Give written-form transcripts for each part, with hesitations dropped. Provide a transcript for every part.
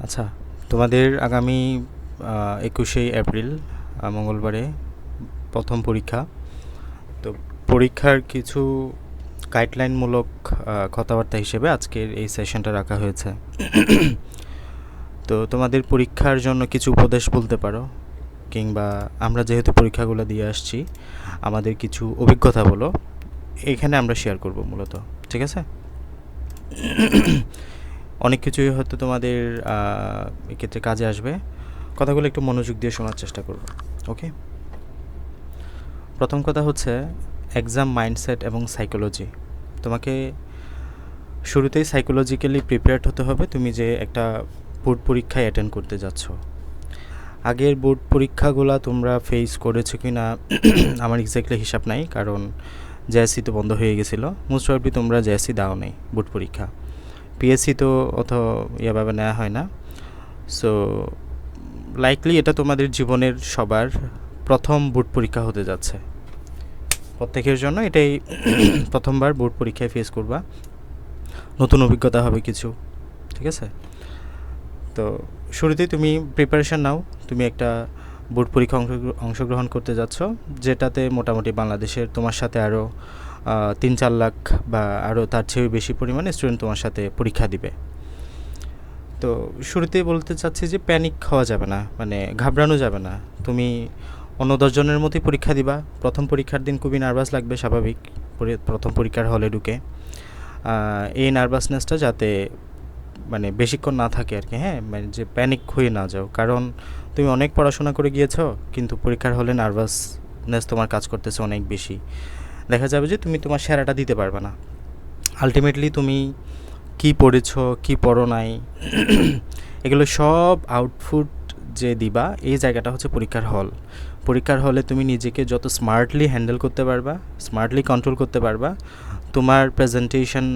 আচ্ছা, তোমাদের আগামী ২১শে এপ্রিল মঙ্গলবারে প্রথম পরীক্ষা। তো পরীক্ষার কিছু গাইডলাইনমূলক কথাবার্তা হিসেবে আজকের এই সেশনটা রাখা হয়েছে। তো তোমাদের পরীক্ষার জন্য কিছু উপদেশ বলতে পারো, কিংবা আমরা যেহেতু পরীক্ষাগুলো দিয়ে আসছি আমাদের কিছু অভিজ্ঞতা বলো, এখানে আমরা শেয়ার করব মূলত। ঠিক আছে? অনেক কিছুই হয়তো তোমাদের এক্ষেত্রে কাজে আসবে। কথাগুলো একটু মনোযোগ দিয়ে শোনার চেষ্টা করবে। ওকে, প্রথম কথা হচ্ছে এক্সাম মাইন্ডসেট এবং সাইকোলজি। তোমাকে শুরুতেই সাইকোলজিক্যালি প্রিপেয়ার্ড হতে হবে তুমি যে একটা বোর্ড পরীক্ষায় অ্যাটেন্ড করতে যাচ্ছ। আগের বোর্ড পরীক্ষাগুলো তোমরা ফেস করেছো কি না আমার এক্স্যাক্টলি হিসাব নাই, কারণ জেএসসি তো বন্ধ হয়ে গেছিলো। মোস্ট প্রবাবলি তোমরা জেএসসি দাও নেই বোর্ড পরীক্ষা, পিএসসি তো অত ইয়াভাবে নেওয়া হয় না। সো লাইকলি এটা তোমাদের জীবনের সবার প্রথম বোর্ড পরীক্ষা হতে যাচ্ছে। প্রত্যেকের জন্য এটাই প্রথমবার বোর্ড পরীক্ষায় ফেস করবা, নতুন অভিজ্ঞতা হবে কিছু। ঠিক আছে? তো শুরুতেই তুমি প্রিপারেশান নাও। তুমি একটা বোর্ড পরীক্ষা অংশগ্রহণ করতে যাচ্ছ, যেটাতে মোটামুটি বাংলাদেশের তোমার সাথে আরও ৩-৪ লাখ বা আরও তার চেয়েও বেশি পরিমাণে স্টুডেন্ট তোমার সাথে পরীক্ষা দিবে। তো শুরুতেই বলতে চাচ্ছি যে প্যানিক হওয়া যাবে না, মানে ঘাবড়ানো যাবে না। তুমি অন্য 10 জনের মতোই পরীক্ষা দিবা। প্রথম পরীক্ষার দিন খুবই নার্ভাস লাগবে, স্বাভাবিক, প্রথম পরীক্ষার হলে ঢুকে। এই নার্ভাসনেসটা যাতে মানে বেশিক্ষণ না থাকে আর কি, হ্যাঁ, মানে যে প্যানিক হয়ে না যাও। কারণ তুমি অনেক পড়াশোনা করে গিয়েছো, কিন্তু পরীক্ষার হলে নার্ভাসনেস তোমার কাজ করতেছে অনেক বেশি। দেখা যাবে যে তুমি তোমার সেরাটা দিতে পারবে না। আলটিমেটলি তুমি কি পড়েছো, কি পড়ো নাই, এগুলো সব আউটপুট যে দিবা, এই জায়গাটা হচ্ছে পরীক্ষার হল। পরীক্ষার হলে তুমি নিজেকে যত স্মার্টলি হ্যান্ডেল করতে পারবা, স্মার্টলি কন্ট্রোল করতে পারবা, তোমার প্রেজেন্টেশন,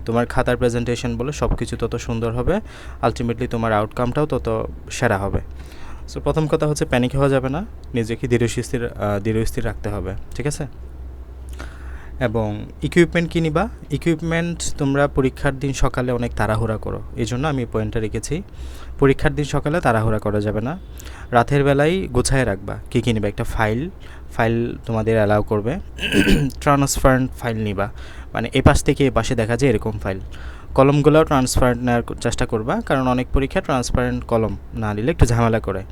তোমার খাতার প্রেজেন্টেশন বলে সব কিছু তত সুন্দর হবে। আলটিমেটলি তোমার আউটকামটাও তত সেরা হবে। সো প্রথম কথা হচ্ছে প্যানিক হওয়া যাবে না, নিজেকে দৃঢ়স্থির রাখতে হবে। ঠিক আছে? এবং ইকুইপমেন্ট কী নিবা? ইকুইপমেন্ট তোমরা পরীক্ষার দিন সকালে অনেক তাড়াহুড়া করো, এই জন্য আমি পয়েন্টটা রেখেছি। পরীক্ষার দিন সকালে তাড়াহুড়া করা যাবে না, রাতের বেলায় গোছায় রাখবা কী কী নিবা। একটা ফাইল তোমাদের অ্যালাউ করবে। ট্রান্সপারেন্ট ফাইল নিবা, মানে এ পাশ থেকে এ পাশে দেখা যায় এরকম ফাইল। কলমগুলোও ট্রান্সপারেন্ট নেওয়ার চেষ্টা করবা, কারণ অনেক পরীক্ষা ট্রান্সপারেন্ট কলম না নিলে একটু ঝামেলা করে,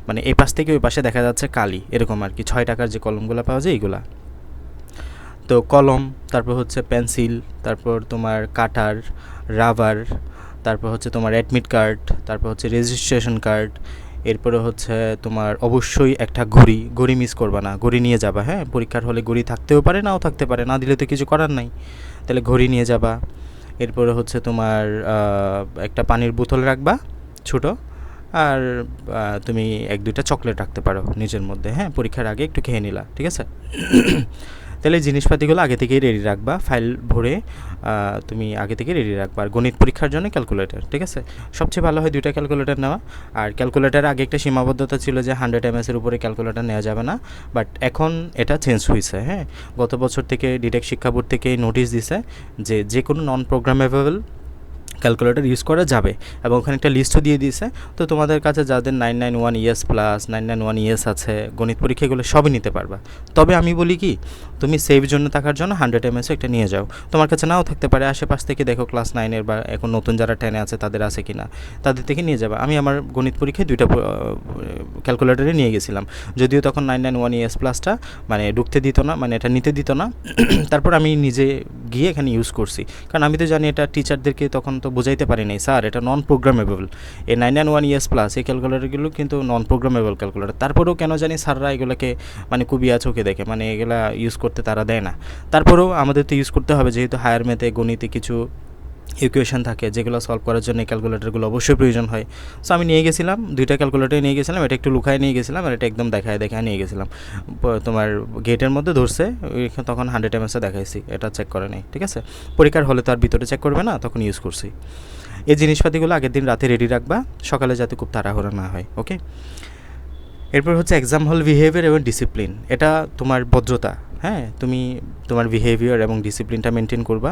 মানে এ পাশ থেকে ওই পাশে দেখা যাচ্ছে কালি, এরকম আর কি। 6 টাকার যে কলমগুলো পাওয়া যায় এইগুলা। তো কলম, তারপর হচ্ছে পেন্সিল, তারপর তোমার কাটার, রাবার, তারপর হচ্ছে তোমার অ্যাডমিট কার্ড, তারপর হচ্ছে রেজিস্ট্রেশন কার্ড, এরপরে হচ্ছে তোমার অবশ্যই একটা ঘড়ি মিস করবা না, ঘড়ি নিয়ে যাবা। হ্যাঁ, পরীক্ষার হলে ঘড়ি থাকতেও পারে, নাও থাকতে পারে, না দিলে তো কিছু করার নাই, তাহলে ঘড়ি নিয়ে যাবা। এরপরে হচ্ছে তোমার একটা পানির বোতল রাখবা ছোটো, আর তুমি 1-2টা চকলেট রাখতে পারো নিজের মধ্যে। হ্যাঁ, পরীক্ষার আগে একটু খেয়ে নিলা। ঠিক আছে? তাহলে এই জিনিসপাতিগুলো আগে থেকেই রেডি রাখবা, ফাইল ভরে তুমি আগে থেকে রেডি রাখবা। আর গণিত পরীক্ষার জন্য ক্যালকুলেটর। ঠিক আছে? সবচেয়ে ভালো হয় 2টা ক্যালকুলেটর নেওয়া। আর ক্যালকুলেটার আগে একটা সীমাবদ্ধতা ছিল যে 100 mS-এর উপরে ক্যালকুলেটর নেওয়া যাবে না, বাট এখন এটা চেঞ্জ হয়েছে। হ্যাঁ, গত বছর থেকে ডিটেক শিক্ষা বোর্ড থেকে নোটিশ দিছে যে কোনো নন প্রোগ্রামেবল ক্যালকুলেটর ইউজ করা যাবে, এবং ওখানে একটা লিস্টও দিয়ে দিয়েছে। তো তোমাদের কাছে যাদের 991 ES প্লাস 991 ES আছে, গণিত পরীক্ষাগুলো সবই নিতে পারবা। তবে আমি বলি কি, তুমি সেভ জন্য থাকার জন্য 100 mS একটা নিয়ে যাও। তোমার কাছে নাও থাকতে পারে, আশেপাশ থেকে দেখো ক্লাস 9-এর বা এখন নতুন যারা 10-এ আছে তাদের আছে কি না, তাদের থেকে নিয়ে যাবা। আমি আমার গণিত পরীক্ষায় 2টা ক্যালকুলেটরে নিয়ে গেছিলাম, যদিও তখন 991 ES প্লাসটা মানে ঢুকতে দিত না, মানে এটা নিতে দিত না। তারপর আমি নিজে গিয়ে এখানে ইউজ করছি, কারণ আমি তো জানি এটা টিচারদেরকে তখন তো বোঝাইতে পারি নাই, স্যার এটা নন প্রোগ্রামেবল। এই 991 ES প্লাস এই ক্যালকুলেটরগুলো কিন্তু নন প্রোগ্রামেবল ক্যালকুলেটর। তারপরেও কেন জানি স্যাররা এগুলোকে মানে খুবই চোখে দেখে, মানে এগুলা ইউজ করতে তারা দেয় না। তারপরেও আমাদের তো ইউজ করতে হবে, যেহেতু হায়ার ম্যাথে গণিতে কিছু ইকুয়েশন থাকে যেগুলো সলভ করার জন্য এই ক্যালকুলেটরগুলো অবশ্যই প্রয়োজন হয়। সো আমি নিয়ে গেছিলাম, 2টা ক্যালকুলেটর নিয়ে গেছিলাম। এটা একটু লুকায় নিয়ে গেছিলাম, আর এটা একদম দেখায় নিয়ে গেছিলাম। তোমার গেটের মধ্যে ধরছে, তখন 100 mS দেখাইছি, এটা চেক করে নেই। ঠিক আছে? পরীক্ষার হলে তো আর ভিতরে চেক করবে না, তখন ইউজ করছি। এই জিনিসপাতিগুলো আগের দিন রাতে রেডি রাখবা, সকালে যাতে খুব তাড়াহুড়া না হয়। ওকে? এরপর হচ্ছে এক্সাম হল বিহেভিয়ার এবং ডিসিপ্লিন। এটা তোমার ভদ্রতা, হ্যাঁ, তুমি তোমার বিহেভিয়ার এবং ডিসিপ্লিনটা মেনটেন করবা,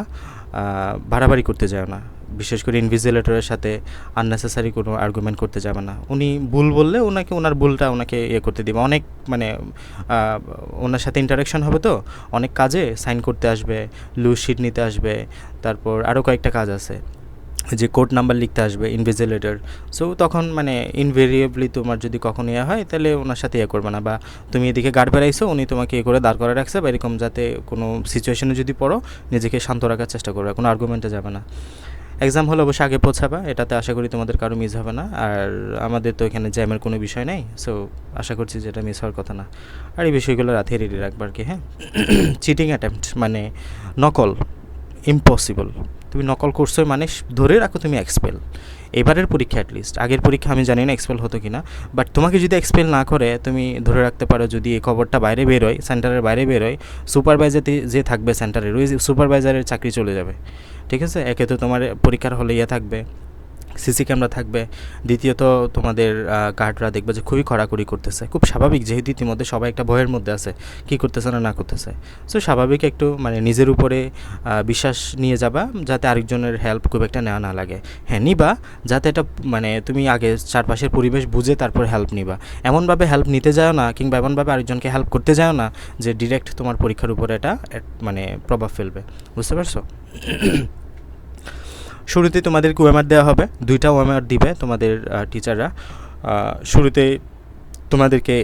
বাড়াবাড়ি করতে যাও না, বিশেষ করে ইনভিজিলেটরের সাথে আননেসেসারি কোনো আর্গুমেন্ট করতে যাবে না। উনি ভুল বললে ওনার ভুলটা ওনাকে করতে দিবে। অনেক মানে ওনার সাথে ইন্টারাকশন হবে, তো অনেক কাজে সাইন করতে আসবে, লুজ শিট নিতে আসবে, তারপর আরও কয়েকটা কাজ আছে যে কোড নাম্বার লিখতে আসবে ইনভিজিলেটর। সো তখন মানে ইনভেরিয়েবলি তোমার যদি কখন হয় তাহলে ওনার সাথে করবে না, বা তুমি এদিকে গার্ড বেড়াইছো, উনি তোমাকে করে দাঁড় করে রাখছে বা এরকম, যাতে কোনো সিচুয়েশনে যদি পড়ো নিজেকে শান্ত রাখার চেষ্টা করবে, কোনো আর্গুমেন্টে যাবে না। এক্সাম হলে অবশ্যই আগে পৌঁছাবা, এটাতে আশা করি তোমাদের কারো মিস হবে না। আর আমাদের তো এখানে জ্যামের কোনো বিষয় নেই, সো আশা করছি যে এটা মিস হওয়ার কথা না। আর এই বিষয়গুলো রাতে রেডি রাখবার কি, হ্যাঁ। চিটিং অ্যাটেম্পট মানে নকল, ইম্পসিবল। তুমি নকল করছো মানে ধরে রাখো তুমি এক্সপেল। এবারের পরীক্ষা অ্যাটলিস্ট, আগের পরীক্ষা আমি জানি না এক্সপেল হতো কি না, বাট তোমাকে যদি এক্সপেল না করে তুমি ধরে রাখতে পারো, যদি এই খবরটা বাইরে বেরোয়, সেন্টারের বাইরে বেরোয়, সুপারভাইজারতে যে থাকবে সেন্টারের, ওই সুপারভাইজারের চাকরি চলে যাবে, ঠিক আছে। একে তো তোমার পরীক্ষার হলে থাকবে, সিসি ক্যামেরা থাকবে, দ্বিতীয়ত তোমাদের গার্ডরা দেখবে যে খুবই কড়াকড়ি করতেছে, খুব স্বাভাবিক, যেহেতু ইতিমধ্যে সবাই একটা ভয়ের মধ্যে আছে কী করতেছে না করতেছে। সো স্বাভাবিক একটু মানে নিজের উপরে বিশ্বাস নিয়ে যাবা, যাতে আরেকজনের হেল্প খুব একটা নেওয়া না লাগে। হ্যাঁ, নিবা, যাতে এটা মানে তুমি আগে চারপাশের পরিবেশ বুঝে তারপর হেল্প নিবা। এমনভাবে হেল্প নিতে যাও না, কিংবা এমনভাবে আরেকজনকে হেল্প করতে যাও না যে ডিরেক্ট তোমার পরীক্ষার উপরে এটা মানে প্রভাব ফেলবে, বুঝতে পারছো? শুরুতে তোমাদেরকে ওএমআর দেওয়া হবে, 2টা ওএমআর দিবে তোমাদের টিচাররা। শুরুতে তোমাদেরকে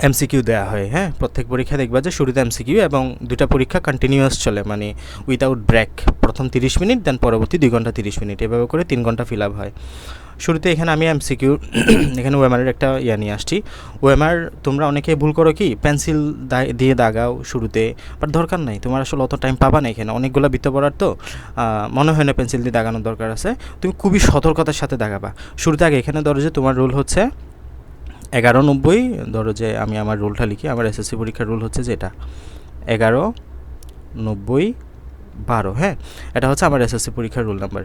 এমসিকিউ দেওয়া হয়, হ্যাঁ, প্রত্যেক পরীক্ষা দেখবা যে শুরুতে এমসিকিউ, এবং 2টা পরীক্ষা কন্টিনিউয়াস চলে, মানে উইদাউট ব্রেক। প্রথম 30 মিনিট, দেন পরবর্তী 2 ঘন্টা 30 মিনিট, এভাবে করে 3 ঘন্টা ফিল আপ হয়। শুরুতে এখানে আমি এমসিকিউ এখানে ওএমআরের একটা নিয়ে আসছি। ওএমআর তোমরা অনেকেই ভুল করো কি, পেন্সিল দিয়ে দাগাও শুরুতে, বাট দরকার নাই, তোমার আসলে অত টাইম পাবা না, এখানে অনেকগুলো বৃত্ত পড়ার, তো মনে হয় না পেন্সিল দিয়ে দাগানোর দরকার আছে। তুমি খুবই সতর্কতার সাথে দাগাবা শুরুতে। আগে এখানে ধরো যে তোমার রুল হচ্ছে 1190, ধরো যে আমি আমার রুলটা লিখি, আমার এসএসসি পরীক্ষার রুল হচ্ছে যে এটা 1190/12, হ্যাঁ, এটা হচ্ছে আমার এসএসসি পরীক্ষার রুল নাম্বার।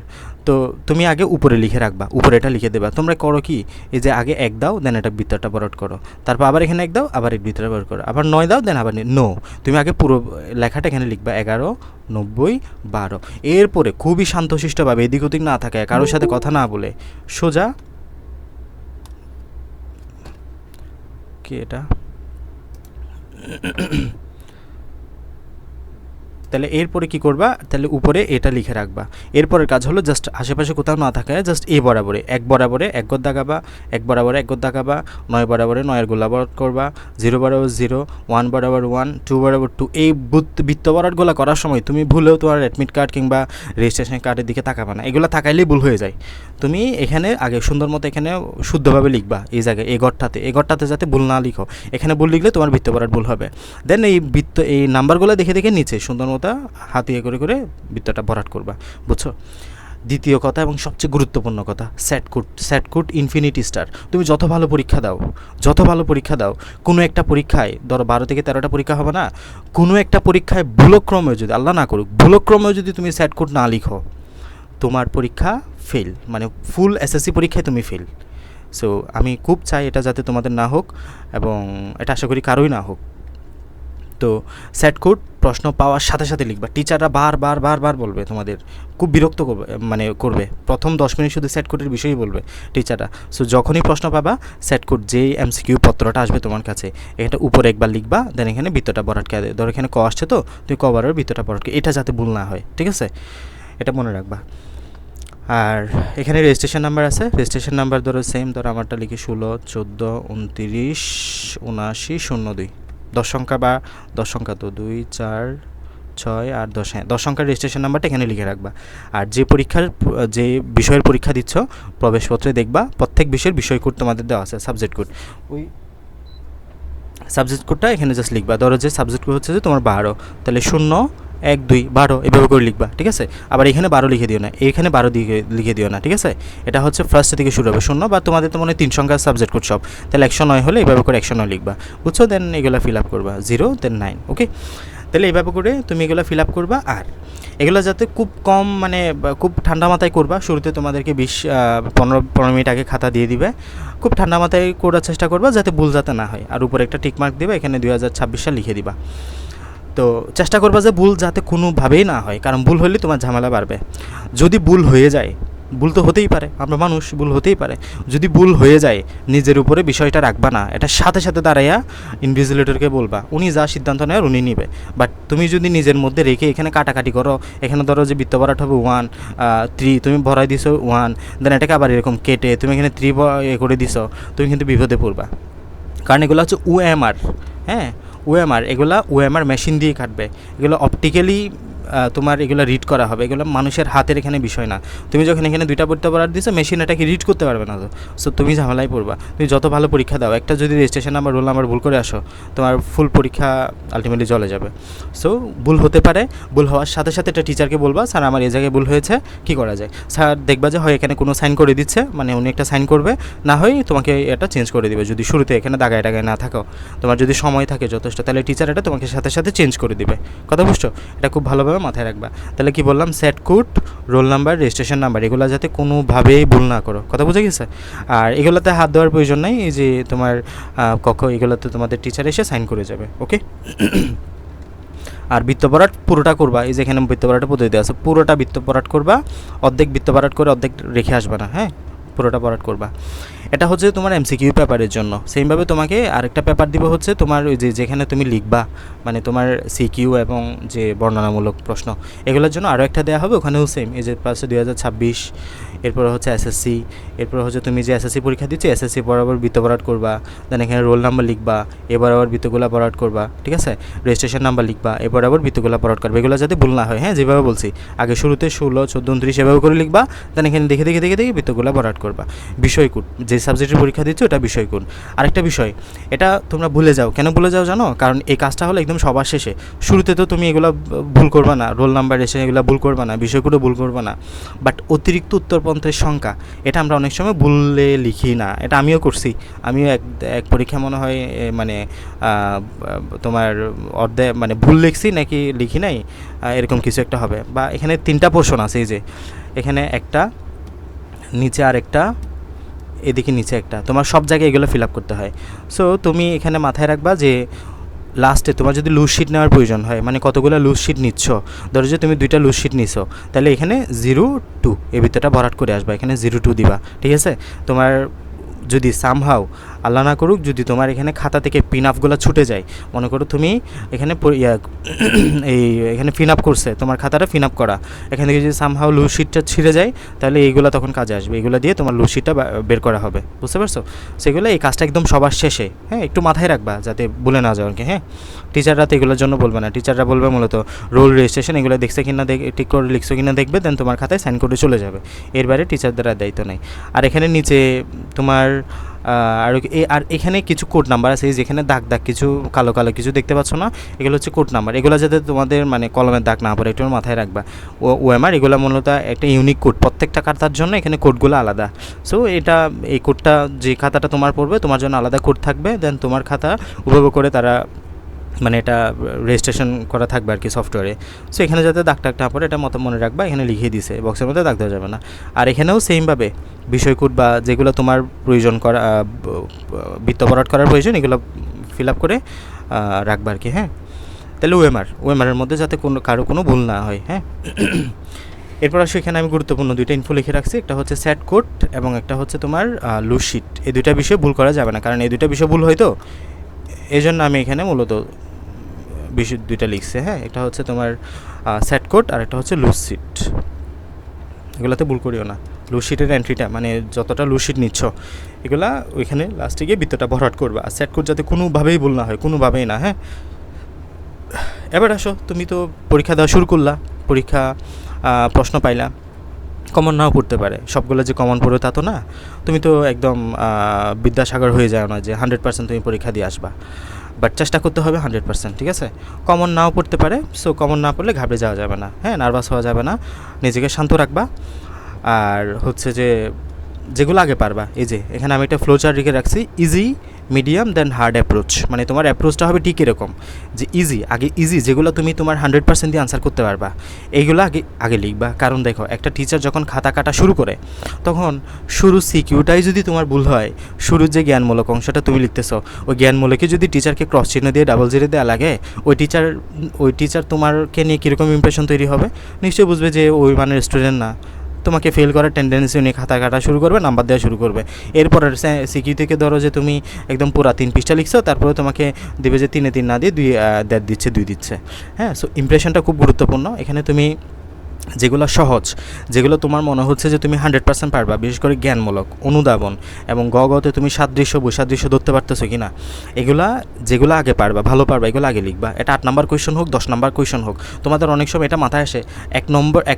তো তুমি আগে উপরে লিখে রাখবা, উপরে এটা লিখে দেবা। তোমরা করো কি, এই যে আগে 1 দাও, দেন এটা বৃত্তটা বরাট করো, তারপর আবার এখানে 1 দাও, আবার এই বৃত্তটা বরাট করো, আবার 9 দাও, দেন আবার নো। তুমি আগে পুরো লেখাটা এখানে লিখবা 1190/12। এরপরে খুবই শান্তশিষ্টভাবে, এদিক ওদিক না থাকে, কারোর সাথে কথা না বলে সোজা কি এটা তাহলে এরপরে কি করবা, তাহলে উপরে এটা লিখে রাখবা। এরপরের কাজ হলো জাস্ট আশেপাশে কোথাও না থাকায় জাস্ট এই বরাবরে 1 বরাবরে 1 গদ দাগাবা, 1 বরাবরে 1 গদ দাগাবা, 9 বরাবরে 9 গোলা বরাবর করবা, 0 বরাবর 0, 1 বরাবর 1, 2 বরাবর 2। এই বৃত্ত বরাবরগুলো করার সময় তুমি ভুলেও তোমার অ্যাডমিট কার্ড কিংবা রেজিস্ট্রেশন কার্ডের দিকে তাকাবা না, এগুলো তাকাইলেই ভুল হয়ে যায়। তুমি এখানে আগে সুন্দর মতো এখানে শুদ্ধভাবে লিখবা, এই জায়গায় এই ঘরটাতে যাতে ভুল না লিখো, এখানে ভুল লিখলে তোমার বৃত্ত বরাবর ভুল হবে। দেন এই নাম্বারগুলো দেখে দেখে নিচে সুন্দর মতো হাতিয়ে করে করে বৃত্তটা ভরাট করবা, বুঝছো? দ্বিতীয় কথা এবং সবচেয়ে গুরুত্বপূর্ণ কথা, স্যাট কোড ইনফিনিটি স্টার। তুমি যত ভালো পরীক্ষা দাও, কোনো একটা পরীক্ষায় ধরো 12 থেকে 13টা পরীক্ষা হবে না, কোনো একটা পরীক্ষায় ভুলক্রমেও যদি, আল্লাহ না করুক, ভুলক্রমেও যদি তুমি স্যাট কোড না লিখো, তোমার পরীক্ষা ফেল, মানে ফুল এসএসসি পরীক্ষায় তুমি ফেল। সো আমি খুব চাই এটা যাতে তোমাদের না হোক, এবং এটা আশা করি কারোই না হোক। তো স্যাট কোড প্রশ্ন পাওয়ার সাথে সাথে লিখবা। টিচাররা বারবার বলবে, তোমাদের খুব বিরক্ত করবে। প্রথম 10 মিনিট শুধু স্যাট কোডের বিষয়ই বলবে টিচাররা। সো যখনই প্রশ্ন পাবা, স্যাট কোড যেই এমসিকিউ পত্রটা আসবে তোমার কাছে, এটা উপরে একবার লিখবা, দেন এখানে বৃত্তটা বরাটকে দেয়। ধরো এখানে ক আসছে, তো তুমি কবারের বৃত্তটা বরাটকে, এটা যাতে ভুল না হয়, ঠিক আছে? এটা মনে রাখবা। আর এখানে রেজিস্ট্রেশন নাম্বার আছে, রেজিস্ট্রেশন নাম্বার ধরো সেম, ধরো আমারটা লিখি 16, 14, 29, 79, 02। 10 সংখ্যা, বা 10 সংখ্যা তো 2, 4, 6, 8, 10, হ্যাঁ 10 সংখ্যার রেজিস্ট্রেশন নাম্বারটা এখানে লিখে রাখবা। আর যে বিষয়ের পরীক্ষা দিচ্ছ, প্রবেশপত্রে দেখবা প্রত্যেক বিষয়ের বিষয় কোড তোমাদের দেওয়া আছে, সাবজেক্ট কোড। ওই সাবজেক্ট কোডটা এখানে জাস্ট লিখবা। ধরো যে সাবজেক্ট কোড হচ্ছে যে তোমার 12, তাহলে 0, 1, 2, 12 এভাবে করে লিখবা, ঠিক আছে? আবার এখানে 12 লিখে দিও না, এখানে 12 লিখে দিও না, ঠিক আছে? এটা হচ্ছে ফার্স্ট থেকে শুরু হবে 0, বা তোমাদের তো মনে হয় 3 সংখ্যার সাবজেক্ট কোড সব, তাহলে 109 হলে এভাবে করে 109 লিখবা, বুঝছো? দেন এগুলো ফিল আপ করবা, 0 দেন 9, ওকে? তাহলে এইভাবে করে তুমি এগুলো ফিল আপ করবা। আর এগুলো যাতে খুব কম মানে খুব ঠান্ডা মাথায় করবা। শুরুতে তোমাদেরকে 15 মিনিট আগে খাতা দিয়ে দিবে, খুব ঠান্ডা মাথায় করার চেষ্টা করবা যাতে ভুল যাতে না হয়। আর উপরে একটা টিকমার্ক দিবা, এখানে 2026 সাল লিখে দিবা। তো চেষ্টা করবা যে ভুল যাতে কোনোভাবেই না হয়, কারণ ভুল হলে তোমার ঝামেলা বাড়বে। যদি ভুল হয়ে যায়, ভুল তো হতেই পারে, আমরা মানুষ, ভুল হতেই পারে। যদি ভুল হয়ে যায় নিজের উপরে বিষয়টা রাখবা না, এটা সাথে সাথে দাঁড়াইয়া ইনভিজিলেটরকে বলবা, উনি যা সিদ্ধান্ত নেয় উনি নিবে। বাট তুমি যদি নিজের মধ্যে রেখে এখানে কাটাকাটি করো, এখানে ধরো যে বৃত্ত ভরাট হবে 1 3, তুমি ভরাই দিছো 1, দেন এটাকে আবার এরকম কেটে তুমি এখানে 3 করে দিছো, তুমি কিন্তু বিপদে পড়বা। কারণ এগুলো হচ্ছে ওএমআর, হ্যাঁ ওএমআর, এগুলো ওএমআর মেশিন দিয়ে কাটবে, এগুলো অপটিক্যালি তোমার এগুলো রিড করা হবে, এগুলো মানুষের হাতের এখানে বিষয় না। তুমি যখন এখানে 2টা বৃত্ত ভরাট দিছো, মেশিন এটাকে রিড করতে পারবে না, তো সো তুমি ঝামেলায় পড়বা। তুমি যত ভালো পরীক্ষা দাও, একটা যদি রেজিস্ট্রেশন নাম্বার রোল নাম্বার ভুল করে আসো, তোমার ফুল পরীক্ষা আলটিমেটলি চলে যাবে। সো ভুল হতে পারে, ভুল হওয়ার সাথে সাথে এটা টিচারকে বলবা, স্যার আমার এই জায়গায় ভুল হয়েছে, কী করা যায়। স্যার দেখবা যে হয় এখানে কোনো সাইন করে দিচ্ছে, মানে উনি একটা সাইন করবে, না হয় তোমাকে এটা চেঞ্জ করে দিবে। যদি শুরুতে এখানে দাগায় টাগায় না থাকো, তোমার যদি সময় থাকে যথেষ্ট, তাহলে টিচার এটা তোমাকে সাথে সাথে চেঞ্জ করে দিবে। কথা বুঝছো? এটা খুব ভালোভাবে মাথায় রাখবা। তাহলে কি বললাম, set code, roll number, registration number, এগুলো যাতে কোনোভাবেই ভুল না করো। কথা বুঝে গেছে? আর এগুলোতে হাত দেওয়ার প্রয়োজন নেই, এই যে তোমার এগুলোতে তোমাদের টিচার এসে সাইন করে যাবে। ওকে। আর বৃত্ত ভরাট পুরোটা করবা, এই যে এখানে বৃত্ত ভরাটের পদ্ধতি আছে, পুরোটা বৃত্ত ভরাট করবা, অর্ধেক বৃত্ত ভরাট করে অর্ধেক রেখে আসবে না, হ্যাঁ পুরোটা ভরাট করবা। এটা হচ্ছে তোমার এমসিকিউ পেপারের জন্য। সেমভাবে তোমাকে আরেকটা পেপার দিব, হচ্ছে তোমার ওই যেখানে তুমি লিখবা, মানে তোমার সিকিউ এবং যে বর্ণনামূলক প্রশ্ন, এগুলোর জন্য আরও একটা দেওয়া হবে, ওখানেও সেম, এই যে পাশে 2026, এরপর হচ্ছে এসএসসি, এরপর হচ্ছে তুমি যে এসএসসি পরীক্ষা দিচ্ছ, এসএসসি বরাবর বৃত্ত ভরাট করবা, দেন এখানে রোল নাম্বার লিখবা, এবার আবার বৃত্তগুলা ভরাট করবা, ঠিক আছে, রেজিস্ট্রেশন নাম্বার লিখবা, এবার আবার বৃত্তগুলা ভরাট করবে, এগুলো যাতে ভুল না হয়। হ্যাঁ, যেভাবে বলছি আগে, শুরুতে 16, 14, 29 এভাবে করে লিখবা, দেন এখানে দেখে দেখে দেখে দেখে বৃত্তগুলা ভরাট করবা। বিষয়কূট, যে সাবজেক্টের পরীক্ষা দিচ্ছ ওটা বিষয়কূট। আরেকটা বিষয়, এটা তোমরা ভুলে যাও, কেন ভুলে যাও জানো? কারণ এই কাজটা হলো একদম সবার শেষে। শুরুতে তো তুমি এগুলো ভুল করবা না, রোল নাম্বার এসে এগুলো ভুল করবা না, বিষয়কূটও ভুল করবা না। বাট অতিরিক্ত উত্তরপন্থের সংখ্যা, এটা আমরা অনেক সময় ভুলে লিখি না, এটা আমিও করছি। আমিও এক পরীক্ষা মনে হয় মানে তোমার মানে ভুল লিখছি নাকি লিখি নাই, এরকম কিছু একটা হবে। বা এখানে 3টা পোর্শন আছে, এই যে এখানে একটা, নিচে আরেকটা, এদিকে নিচে একটা, তোমার সব জায়গায় এগুলো ফিল আপ করতে হয়। সো তুমি এখানে মাথায় রাখবা যে লাস্টে তোমার যদি লুজ শিট নেওয়ার প্রয়োজন হয়, মানে কতগুলো লুজ শিট নিচ্ছ, ধরো যে তুমি 2টা লুজ শিট নিছো, তাহলে এখানে 0 2 এই ভিতরটা ভরাট করে আসবা, এখানে 0 2 দিবা, ঠিক আছে। তোমার যদি সামহাও আল্লাহ না করুক যদি তোমার এখানে খাতা থেকে পিন আপগুলো ছুটে যায়, মনে করো তুমি এখানে এই এখানে ফিন আপ করছে, তোমার খাতাটা ফিন আপ করা, এখান থেকে যদি সামহাও লুজ শিটটা ছিঁড়ে যায়, তাহলে এইগুলো তখন কাজে আসবে, এগুলো দিয়ে তোমার লুজ শিটটা বের করা হবে, বুঝতে পারছো? সেগুলো এই কাজটা একদম সবার শেষে, হ্যাঁ একটু মাথায় রাখবা যাতে ভুলে না যাও আর কি। হ্যাঁ, টিচাররা তো এগুলোর জন্য বলবে না, টিচাররা বলবে মূলত রোল রেজিস্ট্রেশন এগুলো দেখছে কিনা, ঠিক করে লিখছো কিনা দেখবে, দেন তোমার খাতায় সাইন করে চলে যাবে। এর বাইরে টিচারদের আর দায়িত্ব নেই। আর এখানে নিচে তোমার আর এখানে কিছু কোড নাম্বার আছে, যেখানে দাগ দাগ কিছু কালো কালো কিছু দেখতে পাচ্ছ না, এগুলো হচ্ছে কোড নাম্বার, এগুলো যাতে তোমাদের মানে কলমের দাগ না পড়ে একটু মাথায় রাখবা। ওএমআর এগুলো মূলত একটা ইউনিক কোড, প্রত্যেকটা খাতার জন্য এখানে কোডগুলো আলাদা। সো এই কোডটা যে খাতাটা তোমার পড়বে তোমার জন্য আলাদা কোড থাকবে, দেন তোমার খাতা উপভোগ করে তারা মানে এটা রেজিস্ট্রেশন করা থাকবে আর কি সফটওয়্যারে। সো এখানে যাতে দাগ টাগ না পড়ে এটা মনে রাখবা, এখানে লিখিয়ে দিছে, বক্সের মধ্যে দাগ দেওয়া যাবে না। আর এখানেও সেমভাবে বিষয়কূট বা যেগুলো তোমার প্রয়োজন করা বৃত্ত ভরাট করার প্রয়োজন, এগুলো ফিল আপ করে রাখবা আর কি। হ্যাঁ, তাহলে ওএমআরের মধ্যে যাতে কারো কোনো ভুল না হয়। হ্যাঁ, এরপর আসলে এখানে আমি গুরুত্বপূর্ণ 2টা ইনফো লিখে রাখছি, একটা হচ্ছে সেট কোড এবং একটা হচ্ছে তোমার লুজ শিট। এই 2টা বিষয়ে ভুল করা যাবে না, কারণ এই 2টা বিষয় ভুল হয়তো, এই জন্য আমি এখানে মূলত বিষয় 2টা লিখছি। হ্যাঁ, এটা হচ্ছে তোমার সেট কোড আর একটা হচ্ছে লুজ শিট, এগুলোতে ভুল করিও না। লুজ শিটের এন্ট্রিটা মানে যতটা লুজ শিট নিচ্ছ এগুলা ওইখানে লাস্টে গিয়ে বৃত্তটা ভরাট করবা, আর সেট কোড যাতে কোনোভাবেই ভুল না হয়, কোনোভাবেই না। হ্যাঁ, এবার আসো, তুমি তো পরীক্ষা দেওয়া শুরু করলা, পরীক্ষা প্রশ্ন পাইলা, কমন নাও পড়তে পারে, সবগুলো যে কমন পড়বে তা তো না। তুমি তো একদম বিদ্যাসাগর হয়ে যাও না যে 100% তুমি পরীক্ষা দিয়ে আসবা, বাট চেষ্টা করতে হবে 100%, ঠিক আছে। কমন নাও পড়তে পারে, সো কমন না পড়লে ঘাবড়ে যাওয়া যাবে না, হ্যাঁ নার্ভাস হওয়া যাবে না, নিজেকে শান্ত রাখবা। আর হচ্ছে যে যেগুলো আগে পারবা, এই যে এখানে আমি একটা ফ্লো চার্ট লিখে রাখছি, ইজি মিডিয়াম দেন হার্ড অ্যাপ্রোচ। মানে তোমার অ্যাপ্রোচটা হবে ঠিক এরকম যে ইজি, আগে ইজি যেগুলো তুমি তোমার 100% দিয়ে আনসার করতে পারবা এইগুলো আগে আগে লিখবা। কারণ দেখো একটা টিচার যখন খাতা কাটা শুরু করে তখন শুরু সিকিউটাই যদি তোমার ভুল হয়, শুরুর যে জ্ঞানমূলক অংশটা তুমি লিখতেছো ওই জ্ঞানমূলকে যদি টিচারকে ক্রস চিহ্ন দিয়ে ডাবল জিরো দেওয়া লাগে, ওই টিচার তোমারকে নিয়ে কীরকম ইমপ্রেশন তৈরি হবে, নিশ্চয়ই বুঝবে যে ওই মানের স্টুডেন্ট না, তোমাকে ফেল করার টেন্ডেন্সি নিয়ে খাতা কাটা শুরু করবে, নাম্বার দেওয়া শুরু করবে। এরপর সিকিউ থেকে ধরো যে তুমি একদম পুরা 3 পৃষ্ঠা লিখছো, তারপরে তোমাকে দেবে যে 3-এ 3 না দিয়ে 2 দিচ্ছে 2 দিচ্ছে। হ্যাঁ, সো ইমপ্রেশনটা খুব গুরুত্বপূর্ণ। এখানে তুমি যেগুলো সহজ, যেগুলো তোমার মনে হচ্ছে যে তুমি 100% পারবা, বিশেষ করে জ্ঞানমূলক, অনুধাবন এবং গতে তুমি সাদৃশ্য বৈসাদৃশ্য ধরতে পারতেছো কি না, এগুলা যেগুলো আগে পারবা, ভালো পারবা, এগুলো আগে লিখবা। এটা 8 নাম্বার কোয়েশন হোক, 10 নাম্বার কোয়েশন হোক, তোমাদের অনেক সময় এটা মাথায় আসে 1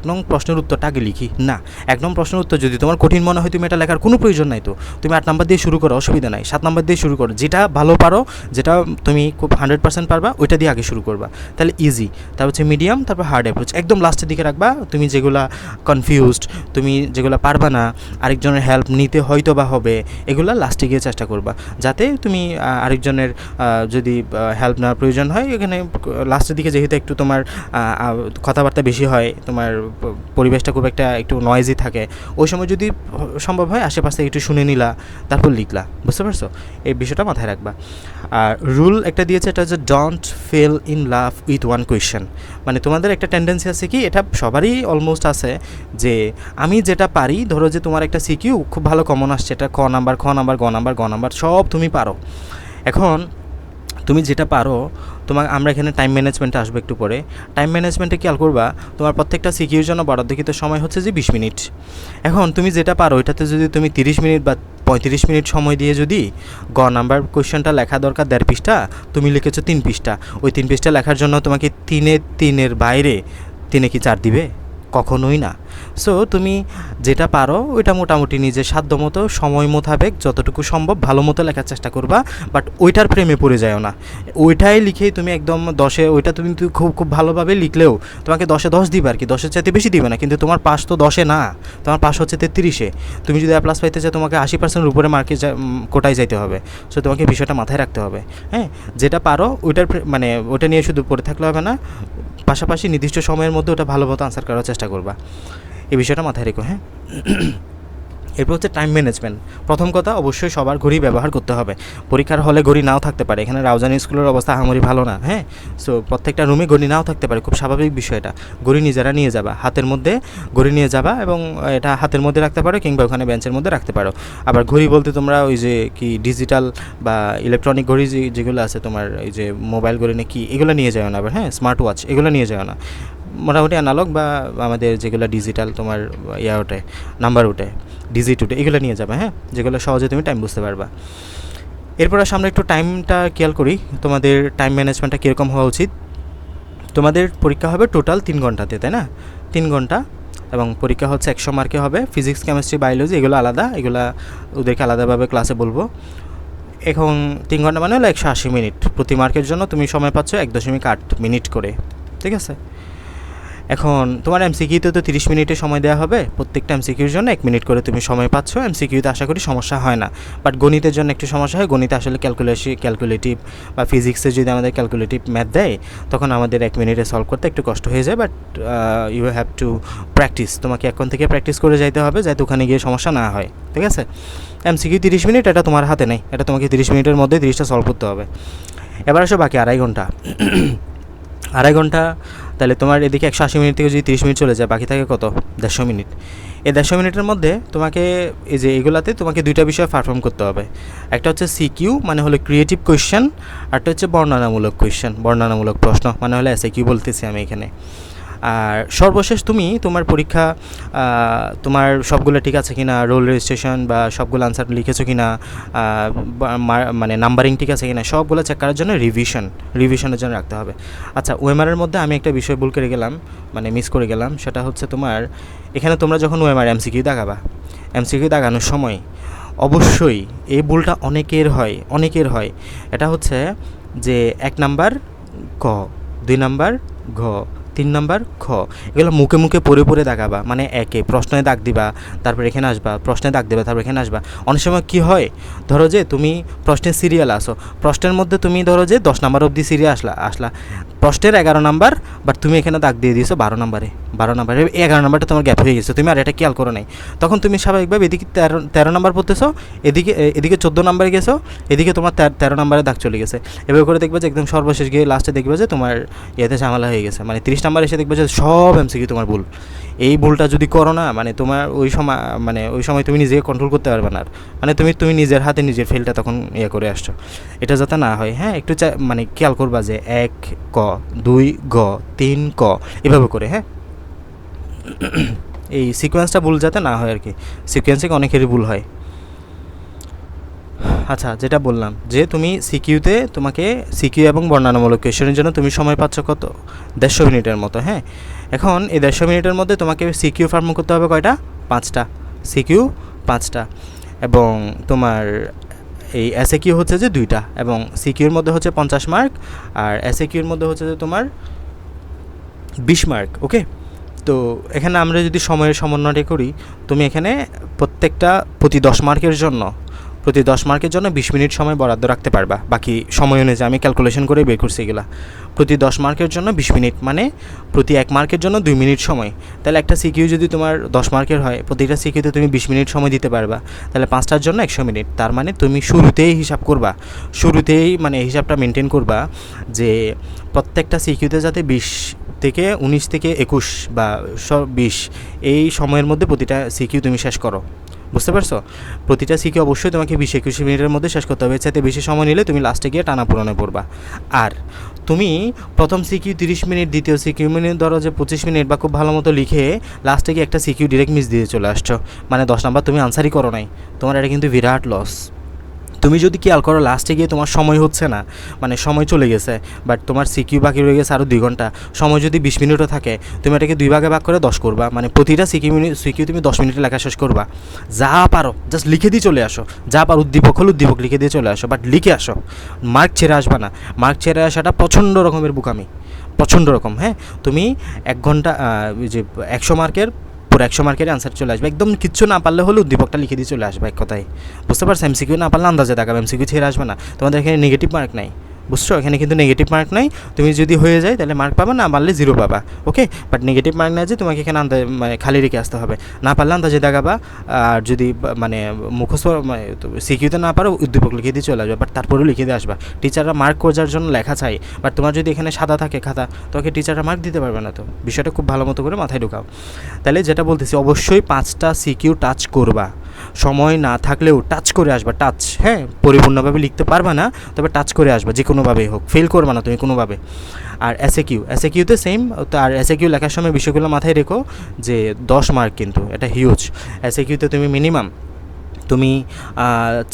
নং প্রশ্নের উত্তরটা আগে লিখি না। 1 নং প্রশ্নের উত্তর যদি তোমার কঠিন মনে হয়, তুমি এটা লেখার কোনো প্রয়োজন নাই, তো তুমি 8 নাম্বার দিয়ে শুরু করো, অসুবিধা নাই। 7 নাম্বার দিয়ে শুরু করো, যেটা ভালো পারো, যেটা তুমি খুব 100% পারবা, ওইটা দিয়ে আগে শুরু করবা, তাহলে ইজি। তারপর হচ্ছে মিডিয়াম, তারপর হার্ড অ্যাপ্রোচ একদম লাস্টের দিকে রাখবা। তুমি যেগুলা কনফিউজড, তুমি যেগুলো পারবা না, আরেকজনের হেল্প নিতে হয়তো বা হবে, এগুলো লাস্টে গিয়ে চেষ্টা করবা, যাতে তুমি আরেকজনের যদি হেল্প নেওয়ার প্রয়োজন হয়, এখানে লাস্টের দিকে যেহেতু একটু তোমার কথাবার্তা বেশি হয়, তোমার পরিবেশটা খুব একটা একটু নয়েজি থাকে, ওই সময় যদি সম্ভব হয় আশেপাশে একটু শুনে নিলা, তারপর লিখলা। বুঝতে পারছো? এই বিষয়টা মাথায় রাখবা। আর রুল একটা দিয়েছে, এটা হচ্ছে don't fail in love with one question. মানে তোমাদের একটা টেন্ডেন্সি আছে কি, এটা সবারই অলমোস্ট আছে, যে আমি যেটা পারি, ধরো যে তোমার একটা সিকিউ খুব ভালো কমন আসছে, এটা খ নাম্বার গ নাম্বার সব তুমি পারো। এখন তুমি যেটা পারো, আমরা এখানে টাইম ম্যানেজমেন্টে আসবো একটু পরে। টাইম ম্যানেজমেন্টে খেয়াল করবা, তোমার প্রত্যেকটা সিকিউর জন্য বরাদ্দকৃত সময় হচ্ছে যে 20 মিনিট। এখন তুমি যেটা পারো এটাতে যদি তুমি 30 মিনিট বা 35 মিনিট সময় দিয়ে যদি নাম্বার কোয়েশ্চেনটা লেখা দরকার 1.5 পৃষ্ঠা, তুমি লিখেছো 3 পৃষ্ঠা, ওই 3 পৃষ্ঠা লেখার জন্য তোমাকে 3-এর বাইরে 3-এ কি 4 দিবে? কখনোই না। সো তুমি যেটা পারো ওইটা মোটামুটি নিজের সাধ্যমতো সময় মোতাবেক যতটুকু সম্ভব ভালো মতো লেখার চেষ্টা করবা, বাট ওইটার প্রেমে পড়ে যাও না। ওইটাই লিখেই তুমি একদম 10-এ, ওইটা তুমি খুব খুব ভালোভাবে লিখলেও তোমাকে 10-এ 10 দিবে, আর কি 10-এর চাইতে বেশি দিবে না, কিন্তু তোমার পাস তো 10-এ না, তোমার পাস হচ্ছে 33-এ। তুমি যদি A+ পাইতে চাও, তোমাকে 80%-এর উপরে মার্কে কোটায় যাইতে হবে। সো তোমাকে বিষয়টা মাথায় রাখতে হবে। হ্যাঁ, যেটা পারো ওইটার মানে ওটা নিয়ে শুধু পড়ে থাকলে হবে না, পাশাপাশি নির্দিষ্ট সময়ের মধ্যে ওটা ভালো মতো আনসার করার চেষ্টা করবা। এই বিষয়টা মাথায় রেখো। হ্যাঁ, এরপর হচ্ছে টাইম ম্যানেজমেন্ট। প্রথম কথা, অবশ্যই সবার ঘড়ি ব্যবহার করতে হবে। পরীক্ষার হলে ঘড়ি নাও থাকতে পারে, এখানে রাউজানি স্কুলের অবস্থা আহামরি ভালো না। হ্যাঁ, সো প্রত্যেকটা রুমে ঘড়ি নাও থাকতে পারে, খুব স্বাভাবিক বিষয় এটা। ঘড়ি নিজেরা নিয়ে যাবা, হাতের মধ্যে ঘড়ি নিয়ে যাবা, এবং এটা হাতের মধ্যে রাখতে পারো কিংবা ওখানে বেঞ্চের মধ্যে রাখতে পারো। আবার ঘড়ি বলতে তোমরা ওই যে কি ডিজিটাল বা ইলেকট্রনিক ঘড়ি যেগুলো আছে তোমার, এই যে মোবাইল ঘড়ি না কি, এগুলো নিয়ে যাও না। আবার হ্যাঁ, স্মার্ট ওয়াচ এগুলো নিয়ে যাও না। মোটামুটি অ্যানালগ বা আমাদের যেগুলো ডিজিটাল তোমার ওঠে, নাম্বার ওঠে, ডিজিট ওঠে, এগুলো নিয়ে যাবে। হ্যাঁ, যেগুলো সহজে তুমি টাইম বুঝতে পারবা। এরপর সামনে একটু টাইমটা খেয়াল করি, তোমাদের টাইম ম্যানেজমেন্টটা কীরকম হওয়া উচিত। তোমাদের পরীক্ষা হবে টোটাল 3 ঘন্টাতে, তাই না? 3 ঘন্টা, এবং পরীক্ষা হচ্ছে 100 মার্কে হবে। ফিজিক্স, কেমিস্ট্রি, বায়োলজি এগুলো আলাদা, এগুলো ওদেরকে আলাদাভাবে ক্লাসে বলবো। এখন 3 ঘন্টা মানে হলো 180 মিনিট। প্রতি মার্কের জন্য তুমি সময় পাচ্ছ 1.8 মিনিট করে, ঠিক আছে? এখন তোমার এমসিকিউতে তো 30 মিনিটে সময় দেওয়া হবে, প্রত্যেকটা এমসিকিউর জন্য 1 মিনিট করে তুমি সময় পাচ্ছ। এমসিকিউতে আশা করি সমস্যা হয় না, বাট গণিতের জন্য একটু সমস্যা হয়। গণিতে আসলে ক্যালকুলেটিভ বা ফিজিক্সে যদি আমাদের ক্যালকুলেটিভ ম্যাথ দেয়, তখন আমাদের 1 মিনিটে সলভ করতে একটু কষ্ট হয়ে যায়, but you have to practise. তোমাকে এখন থেকে প্র্যাকটিস করে যাইতে হবে, যাতে ওখানে গিয়ে সমস্যা না হয়, ঠিক আছে? এমসিকিউ 30 মিনিট, এটা তোমার হাতে নেই, এটা তোমাকে 30 মিনিটের মধ্যে 30টা সলভ করতে হবে। এবার আসো বাকি 2.5 ঘন্টা। 2.5 ঘন্টা, তাহলে তোমার এদিকে 180 মিনিট থেকে যদি 30 মিনিট চলে যায়, বাকি থাকে কত? 150 মিনিট। এই 150 মিনিটের মধ্যে তোমাকে এই যে এগুলাতে তোমাকে 2টা বিষয় পারফর্ম করতে হবে। একটা হচ্ছে সিকিউ, মানে হলো ক্রিয়েটিভ কোয়েশ্চেন, আরটা হচ্ছে বর্ণনামূলক কোয়েশ্চেন, বর্ণনামূলক প্রশ্ন, মানে হলো এসএকিউ বলতেছি আমি এখানে। আর সর্বশেষ তুমি তোমার পরীক্ষা তোমার সবগুলো ঠিক আছে কিনা, রোল রেজিস্ট্রেশন বা সবগুলো আনসার লিখেছো কিনা, মানে নাম্বারিং ঠিক আছে কিনা, সবগুলো চেক করার জন্য রিভিশনের জন্য রাখতে হবে। আচ্ছা, ওএমআরের মধ্যে আমি একটা বিষয় ভুল করে গেলাম, মানে মিস করে গেলাম, সেটা হচ্ছে তোমার এখানে তোমরা যখন ওএমআর এমসিকিউ দাগানোর সময় অবশ্যই এই ভুলটা অনেকের হয়। এটা হচ্ছে যে 1 নাম্বার ক, 2 নাম্বার ঘ, 3 নাম্বার খ। এগুলো মুখে মুখে পড়ে পড়ে দাগাবা, মানে একে প্রশ্নে দাগ দিবা, তারপর এখানে আসবা, প্রশ্নে দাগ দিবা, তারপর এখানে আসবা। অনেক সময় কী হয়, ধরো যে তুমি প্রশ্নের সিরিয়াল আসো, প্রশ্নের মধ্যে তুমি ধরো যে 10 নাম্বার অবধি সিরিয়াল আসলা প্রশ্নের 11 নাম্বার, বাট তুমি এখানে দাগ দিয়ে দিয়েছো 12 নাম্বারে, 11 নাম্বারটা তোমার গ্যাপ হয়ে গেছে, তুমি আর এটা খেয়াল করো নাই। তখন তুমি স্বাভাবিকভাবে এদিকে 13 নাম্বার পড়তেছো, এদিকে 14 নাম্বারে গেছো, এদিকে তোমার 13 নাম্বারে দাগ চলে গেছে। এভাবে করে দেখবে যে একদম সর্বশেষ গিয়ে লাস্টে দেখবে যে তোমার ইয়েতে ঝামেলা হয়ে গেছে, মানে 30 নাম্বার এসে দেখবে যে সব এমসিকিউ তোমার ভুল। এই ভুলটা যদি করো না, মানে তোমার ওই সময় তুমি নিজেকে কন্ট্রোল করতে পারবে না আর, মানে তুমি নিজের হাতে নিজের ফেলটা তখন ইয়ে করে আসছো। এটা যাতে না হয়, হ্যাঁ, একটু মানে খেয়াল করবা যে 1 ক, 2 গ, 3 ক, এভাবে করে, হ্যাঁ। এই সিকোয়েন্সটা ভুল যাতে না হয় আর কি, সিকোয়েন্সে অনেকেরই ভুল হয়। আচ্ছা, যেটা বললাম যে তুমি সিকিউতে তোমাকে সিকিউ এবং বর্ণনামূলক কোয়েশ্চেনের জন্য তুমি সময় পাচ্ছ কত, 150 মিনিটের মতো, হ্যাঁ। এখন এই 150 মিনিটের মধ্যে তোমাকে সিকিউ ফর্ম করতে হবে কয়টা, 5টা সিকিউ, 5টা, এবং তোমার এই এসএকিউ হচ্ছে যে 2টা, এবং সিকিউর মধ্যে হচ্ছে 50 মার্ক, আর এসএকিউর মধ্যে হচ্ছে যে তোমার 20 মার্ক। ওকে, তো এখানে আমরা যদি সময়ের সমন্বয়টা করি, তুমি এখানে প্রতি 10 মার্কের জন্য 20 মিনিট সময় বরাদ্দ রাখতে পারবা। বাকি সময় অনুযায়ী আমি ক্যালকুলেশন করে বের করছি এগুলা। প্রতি 10 মার্কের জন্য 20 মিনিট, মানে প্রতি 1 মার্কের জন্য 2 মিনিট সময়। তাহলে একটা সিকিউ যদি তোমার 10 মার্কের হয়, প্রতিটা সিকিউতে তুমি 20 মিনিট সময় দিতে পারবা, তাহলে 5টার জন্য 100 মিনিট। তার মানে তুমি শুরুতেই হিসাব করবা, মানে হিসাবটা মেনটেন করবা যে প্রত্যেকটা সিকিউতে যাতে 19 থেকে 21 বা 20 এই সময়ের মধ্যে প্রতিটা সিকিউ তুমি শেষ করো। বুঝতে পারছো? প্রতিটা সিকিউ অবশ্যই তোমাকে 20-21 মিনিটের মধ্যে শেষ করতে হবে। এর বেশি সময় নিলে তুমি লাস্টে গিয়ে টানাপোড়েনে পড়বা। আর তুমি প্রথম সিকিউ 30 মিনিট, দ্বিতীয় সিকিউ মিনিট ধরো যে 25 মিনিট বা খুব ভালো মতো লিখে লাস্টে গিয়ে একটা সিকিউ ডিরেক্ট মিস দিয়ে চলে আসছো, মানে 10 নাম্বার তুমি আনসারই করো নাই, তোমার এটা কিন্তু বিরাট লস। তুমি যদি খেয়াল করো লাস্টে গিয়ে তোমার সময় হচ্ছে না, মানে সময় চলে গেছে, বাট তোমার সিকিউ বাকি রয়ে গেছে আরও 2 ঘন্টা, সময় যদি 20 মিনিটও থাকে, তুমি এটাকে 2 ভাগে ভাগ করে 10 করবা, মানে প্রতিটা সিকিউ তুমি 10 মিনিটে লেখা শেষ করবা। যা পারো জাস্ট লিখে দিয়ে চলে আসো, যা পারো উদ্দীপক লিখে দিয়ে চলে আসো, বাট লিখে আসো, মার্ক ছেড়ে আসবা না। মার্ক ছেড়ে আসাটা প্রচণ্ড রকমের বুকামি, প্রচণ্ড রকম। হ্যাঁ, তুমি 1 ঘন্টা যে 100 মার্কের 100 মার্কের আনসার চলে আসবে, একদম কিচ্ছু না পারলে হলে উদ্দীপকটা লিখে দিয়ে চলে আসবে, এক কথায়। বুঝতে পারছো? এমসিকিউ না পারলে আন্দাজে দেখাবে, এমসিকিউ ছেড়ে আসবে না। তোমাদের এখানে নেগেটিভ মার্ক নাই, বুঝছো? এখানে কিন্তু নেগেটিভ মার্ক নাই। তুমি যদি হয়ে যায় তাহলে মার্ক পাবা, না পারলে 0 পাবা। ওকে, বাট নেগেটিভ মার্ক না যে তোমাকে এখানে মানে খালি রেখে আসতে হবে, না পারলে আন্দাজে দেখাবা। আর যদি মানে মুখস্থ সিকিউতে না পারো উদ্দীপক লিখে দিয়ে চলে আসবে, বাট তারপরেও লিখে দিয়ে আসবা। টিচাররা মার্ক খোঁজার জন্য লেখা চাই, বাট তোমার যদি এখানে সাদা থাকে খাতা, তোমাকে টিচাররা মার্ক দিতে পারবে না। তো বিষয়টা খুব ভালো মতো করে মাথায় ঢোকাও। তাহলে যেটা বলতেছি, অবশ্যই 5টা সিকিউ টাচ করবা, সময় না থাকলেও টাচ করে আসবা, টাচ। হ্যাঁ, পরিপূর্ণভাবে লিখতে পারবা না, তবে টাচ করে আসবা, যে কোনোভাবেই হোক, ফেল করবা না তুমি কোনোভাবে। আর এসএকিউতে সেম। তো আর এসএকিউ লেখার সময় বিষয়গুলো মাথায় রেখো যে 10 মার্ক কিন্তু এটা হিউজ। এসএকিউতে তুমি মিনিমাম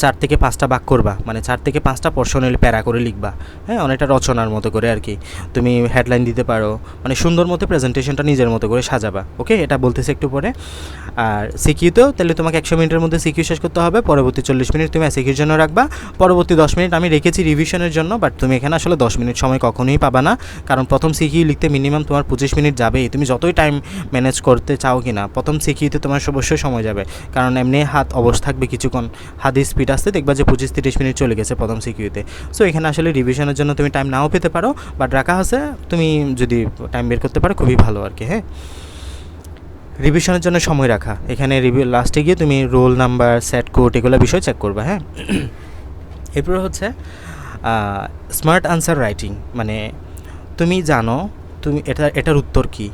4 থেকে 5টা বাক করবা, মানে 4 থেকে 5টা পোর্শনাল প্যারা করে লিখবা। হ্যাঁ, অনেকটা রচনার মতো করে আর কি। তুমি হেডলাইন দিতে পারো, মানে সুন্দর মতো প্রেজেন্টেশনটা নিজের মতো করে সাজাবা। ওকে, এটা বলতেছি একটু পরে। আর সিকিউতেও তাহলে তোমাকে 100 মিনিটের মধ্যে সিকিউ শেষ করতে হবে, পরবর্তী 40 মিনিট তুমি এসএকিউর জন্য রাখবা, পরবর্তী 10 মিনিট আমি রেখেছি রিভিশনের জন্য। বাট তুমি এখানে আসলে 10 মিনিট সময় কখনোই পাবা না, কারণ প্রথম সিকিউ লিখতে মিনিমাম তোমার 25 মিনিট যাবেই। তুমি যতই টাইম ম্যানেজ করতে চাও কি না, প্রথম সিকিউতে তোমার অবশ্যই সময় যাবে, কারণ এমনি হাত অবশ থাকবে কিছুক্ষণ, হাতের স্পিড আসতে দেখবা যে 25-30 মিনিট চলে গেছে প্রথম সিকিউতে। সো এখানে আসলে রিভিশনের জন্য তুমি টাইম নাও পেতে পারো, বাট রাখা আছে, তুমি যদি টাইম বের করতে পারো খুবই ভালো আর কি। হ্যাঁ, রিভিশনের জন্য সময় রাখা, এখানে লাস্টে গিয়ে তুমি রোল নাম্বার, সেট কোড এগুলো বিষয় চেক করবা। হ্যাঁ, এরপর হচ্ছে স্মার্ট আনসার রাইটিং, মানে তুমি জানো তুমি এটার উত্তর কী,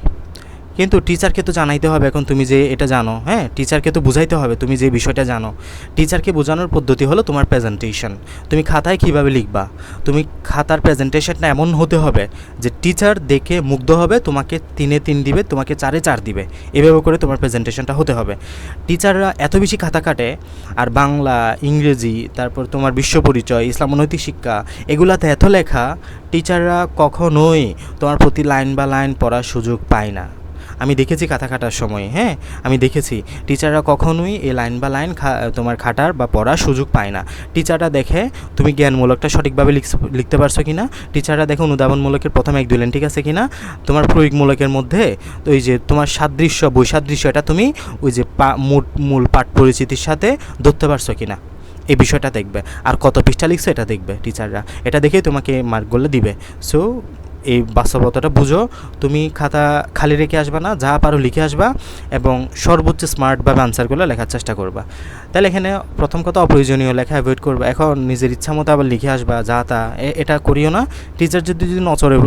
কিন্তু টিচারকে তো জানাইতে হবে এখন তুমি যে এটা জানো। হ্যাঁ, টিচারকে তো বুঝাইতে হবে তুমি যে বিষয়টা জানো। টিচারকে বোঝানোর পদ্ধতি হলো তোমার প্রেজেন্টেশন। তুমি খাতায় কীভাবে লিখবা, তুমি খাতার প্রেজেন্টেশনটা এমন হতে হবে যে টিচার দেখে মুগ্ধ হবে, তোমাকে 3-এ 3 দিবে, তোমাকে 4-এ 4 দিবে, এভাবে করে তোমার প্রেজেন্টেশনটা হতে হবে। টিচাররা এত বেশি খাতা কাটে, আর বাংলা, ইংরেজি, তারপর তোমার বিশ্ব পরিচয়, ইসলাম নৈতিক শিক্ষা, এগুলাতে এত লেখা, টিচাররা কখনোই তোমার প্রতি লাইন বা লাইন পড়ার সুযোগ পায় না। আমি দেখেছি খাতা খাটার সময়, হ্যাঁ আমি দেখেছি টিচাররা কখনোই এই লাইন বা লাইন তোমার খাটার বা পড়ার সুযোগ পায় না। টিচাররা দেখে তুমি জ্ঞানমূলকটা সঠিকভাবে লিখতে পারছো কি না, টিচাররা দেখে অনুধাবনমূলকের প্রথম 1-2 লাইন ঠিক আছে কি না, তোমার প্রয়োগমূলকের মধ্যে ওই যে তোমার সাদৃশ্য বৈসাদৃশ্য এটা তুমি ওই যে মূল পাঠ পরিচিতির সাথে ধরতে পারছো কি না, এই বিষয়টা দেখবে। আর কত পৃষ্ঠা লিখছো এটা দেখবে টিচাররা, এটা দেখেই তোমাকে মার্কগুলো দিবে। সো এই বাস্তবতাটা বুঝো, তুমি খাতা খালি রেখে আসবা না, যা পারো লিখে আসবা এবং সর্বোচ্চ স্মার্টভাবে আনসারগুলো লেখার চেষ্টা করবা। তাহলে এখানে প্রথম কথা অপ্রয়োজনীয় লেখা অ্যাভয়েড করবা। এখন নিজের ইচ্ছা মতো আবার লিখে আসবা যা তা, এটা করিও না। টিচার যদি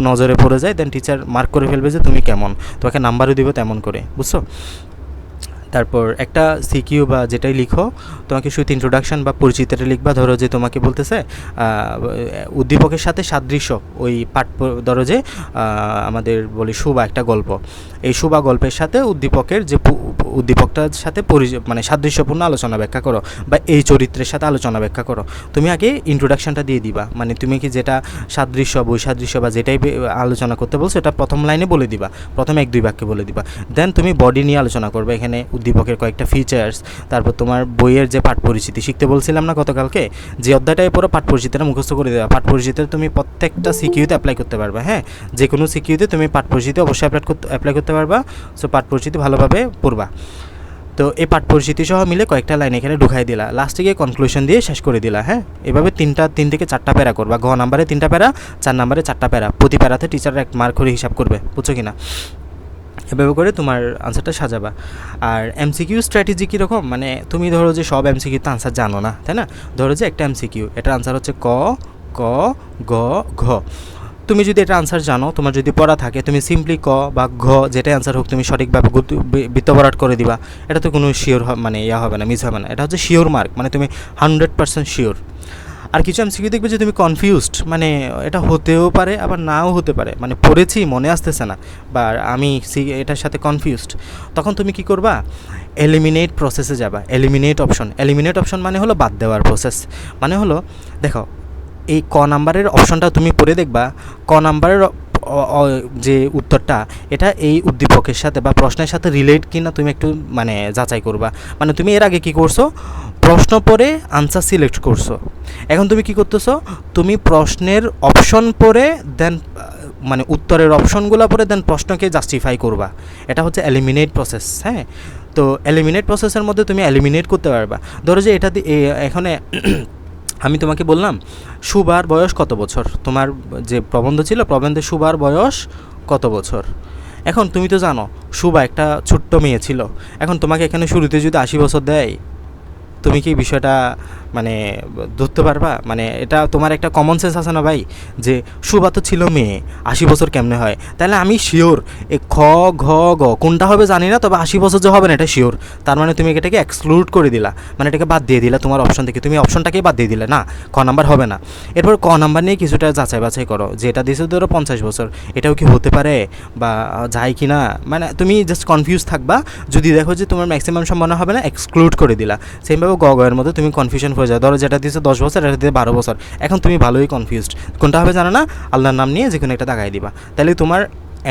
নজরে পড়ে যায় দেন টিচার মার্ক করে ফেলবে যে তুমি কেমন, তোমাকে নাম্বারও দিব তেমন করে, বুঝছো। তারপর একটা সিকিউ বা যেটাই লিখো তোমাকে শুধু ইন্ট্রোডাকশন বা পরিচিতিটা লিখবা। ধরো যে তোমাকে বলতেছে উদ্দীপকের সাথে সাদৃশ্য, ওই পাঠ ধরো যে আমাদের বলি সুবা একটা গল্প, এই সুবা গল্পের সাথে উদ্দীপকের যে উদ্দীপকটার সাথে মানে সাদৃশ্যপূর্ণ আলোচনা ব্যাখ্যা করো বা এই চরিত্রের সাথে আলোচনা ব্যাখ্যা করো। তুমি আগে ইন্ট্রোডাকশনটা দিয়ে দিবা, মানে তুমি কি যেটা সাদৃশ্য বৈসাদৃশ্য বা যেটাই আলোচনা করতে বলছো এটা প্রথম লাইনে বলে দিবা, প্রথম 1-2 বাক্যে বলে দিবা। দেন তুমি বডি নিয়ে আলোচনা করবে, এখানে উদ্দীপকের কয়েকটা ফিচার্স, তারপর তোমার বইয়ের যে পাঠ পরিচিতি শিখতে বলছিলাম না গতকালকে, যে অধ্যায়টাই পুরো পাঠ পরিচিতিটা মুখস্থ করে দেওয়া। পাঠ পরিচিতি তুমি প্রত্যেকটা সিকিউতে অ্যাপ্লাই করতে পারবে, হ্যাঁ যে কোনো সিকিউতে তুমি পাঠ পরিচিতি অবশ্যই অ্যাপ্লাই করতে পারবা। সো পাঠ পরিচিতি ভালোভাবে পড়বা। তো এই পাঠ পরিচিতি সহ মিলে কয়েকটা লাইন এখানে ঢুকাই দিলা, লাস্টে গিয়ে কনক্লুশন দিয়ে শেষ করে দিলা। হ্যাঁ এভাবে 3 থেকে 4টা প্যারা করবা, ঘ নাম্বারে 3টা প্যারা, 4 নাম্বারে 4টা প্যারা, প্রতি প্যারাতে টিচার 1 মার্ক করে হিসাব করবে, বুঝছো কিনা। এভাবে করে তোমার আনসারটা সাজাবা। আর এমসিকিউ স্ট্র্যাটেজি কীরকম, মানে তুমি ধরো যে সব এমসিকিউতে আনসার জানো না, তাই না। ধরো যে একটা এমসিকিউ, এটার আনসার হচ্ছে ক ক গ ঘ। তুমি যদি এটা আনসার জানো, তোমার যদি পড়া থাকে, তুমি সিম্পলি ক বা ঘ যেটাই আনসার হোক তুমি সঠিকভাবে বৃত্তভরাট করে দিবা। এটা তো কোনো শিওর মানে হবে না, মিস হবে না, এটা হচ্ছে শিওর মার্ক, মানে তুমি 100% শিওর। আর কিছু এমসিকিউ দেখবে যে তুমি কনফিউজড, মানে এটা হতেও পারে আবার নাও হতে পারে, মানে পড়েছি মনে আসতেছে না বা আমি এটার সাথে কনফিউজড, তখন তুমি কি করবা, এলিমিনেট প্রসেসে যাবা। এলিমিনেট অপশন মানে হলো বাদ দেওয়ার প্রসেস, মানে হলো দেখো এই ক নাম্বারের অপশনটা তুমি পড়ে দেখবা, ক নাম্বারের যে উত্তরটা এটা এই উদ্দীপকের সাথে বা প্রশ্নের সাথে রিলেট কিনা তুমি একটু মানে যাচাই করবা। মানে তুমি এর আগে কি করছো, প্রশ্ন পড়ে আনসার সিলেক্ট করছো, এখন তুমি কি করতেছো, তুমি প্রশ্নের অপশন পড়ে দেন মানে উত্তরের অপশনগুলো পড়ে দেন প্রশ্নকে জাস্টিফাই করবা। এটা হচ্ছে এলিমিনেট প্রসেস। হ্যাঁ তো এলিমিনেট প্রসেসের মধ্যে তুমি এলিমিনেট করতে পারবা। ধরো যে এটা এখানে আমি তোমাকে বললাম সুবার বয়স কত বছর, তোমার যে প্রবন্ধ ছিল প্রবন্ধে সুবার বয়স কত বছর। এখন তুমি তো জানো সুবা একটা ছোট্ট মেয়ে ছিল, এখন তোমাকে এখানে শুরুতে যদি 80 বছর দেয়, তুমি কি বিষয়টা মানে ধরতে পারবা, মানে এটা তোমার একটা কমন সেন্স আছে না ভাই, যে সুবা তো ছিল মেয়ে, 80 বছর কেমনে হয়, তাহলে আমি শিওর এ খ ঘ গ কোনটা হবে জানি না, তবে 80 বছর যে হবে না এটা শিওর। তার মানে তুমি এটাকে এক্সক্লুড করে দিলা, মানে এটাকে বাদ দিয়ে দিলা তোমার অপশন থেকে, তুমি অপশনটাকেই বাদ দিয়ে দিলে, না ক নাম্বার হবে না। এরপর ক নাম্বার নিয়ে কিছুটা যাচাই বাছাই করো, যে এটা দিয়েছে ধরো 50 বছর, এটাও কি হতে পারে বা যায় কি না, মানে তুমি জাস্ট কনফিউজ থাকবা। যদি দেখো যে তোমার ম্যাক্সিমাম সম্ভাবনা হবে না, এক্সক্লুড করে দিলা। সেমভাবে গ গয়ের মধ্যে তুমি কনফিউশন হয়ে যাও, ধরো যেটা দিয়েছে 10 বছর, এটা দিয়ে 12 বছর, এখন তুমি ভালোই কনফিউজড, কোনটা হবে জানো না, আল্লাহর নাম নিয়ে যে কোনো একটা দাগাই দিবা। তাহলে তোমার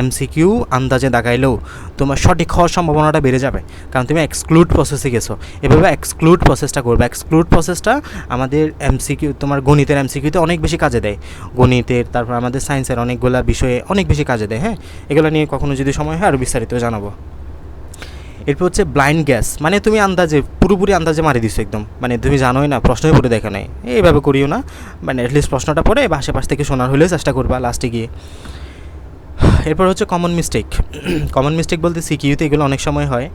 এমসিকিউ আন্দাজে দাগাইলেও তোমার সঠিক হওয়ার সম্ভাবনাটা বেড়ে যাবে, কারণ তুমি এক্সক্লুড প্রসেসে গেছো। এভাবে এক্সক্লুড প্রসেসটা করবে। এক্সক্লুড প্রসেসটা আমাদের এমসিকিউ তোমার গণিতের এমসিকিউতে অনেক বেশি কাজে দেয়, গণিতের তারপর আমাদের সায়েন্সের অনেকগুলো বিষয়ে অনেক বেশি কাজে দেয়। হ্যাঁ এগুলো নিয়ে কখনো যদি সময় হয় আরও বিস্তারিত জানাবো। এরপর হচ্ছে ব্লাইন্ড গ্যাস, মানে তুমি আন্দাজে পুরোপুরি আন্দাজে মারি দিছো একদম, মানে তুমি জানোই না, প্রশ্নই পড়ে দেখা নাই, এইভাবে করিও না, মানে অ্যাটলিস্ট প্রশ্নটা পড়ে বা আশেপাশ থেকে শোনার হলেও চেষ্টা করবা লাস্টে গিয়ে। এরপর হচ্ছে কমন মিস্টেক। কমন মিস্টেক বলতে সিকিউতে এগুলো অনেক সময় হয়,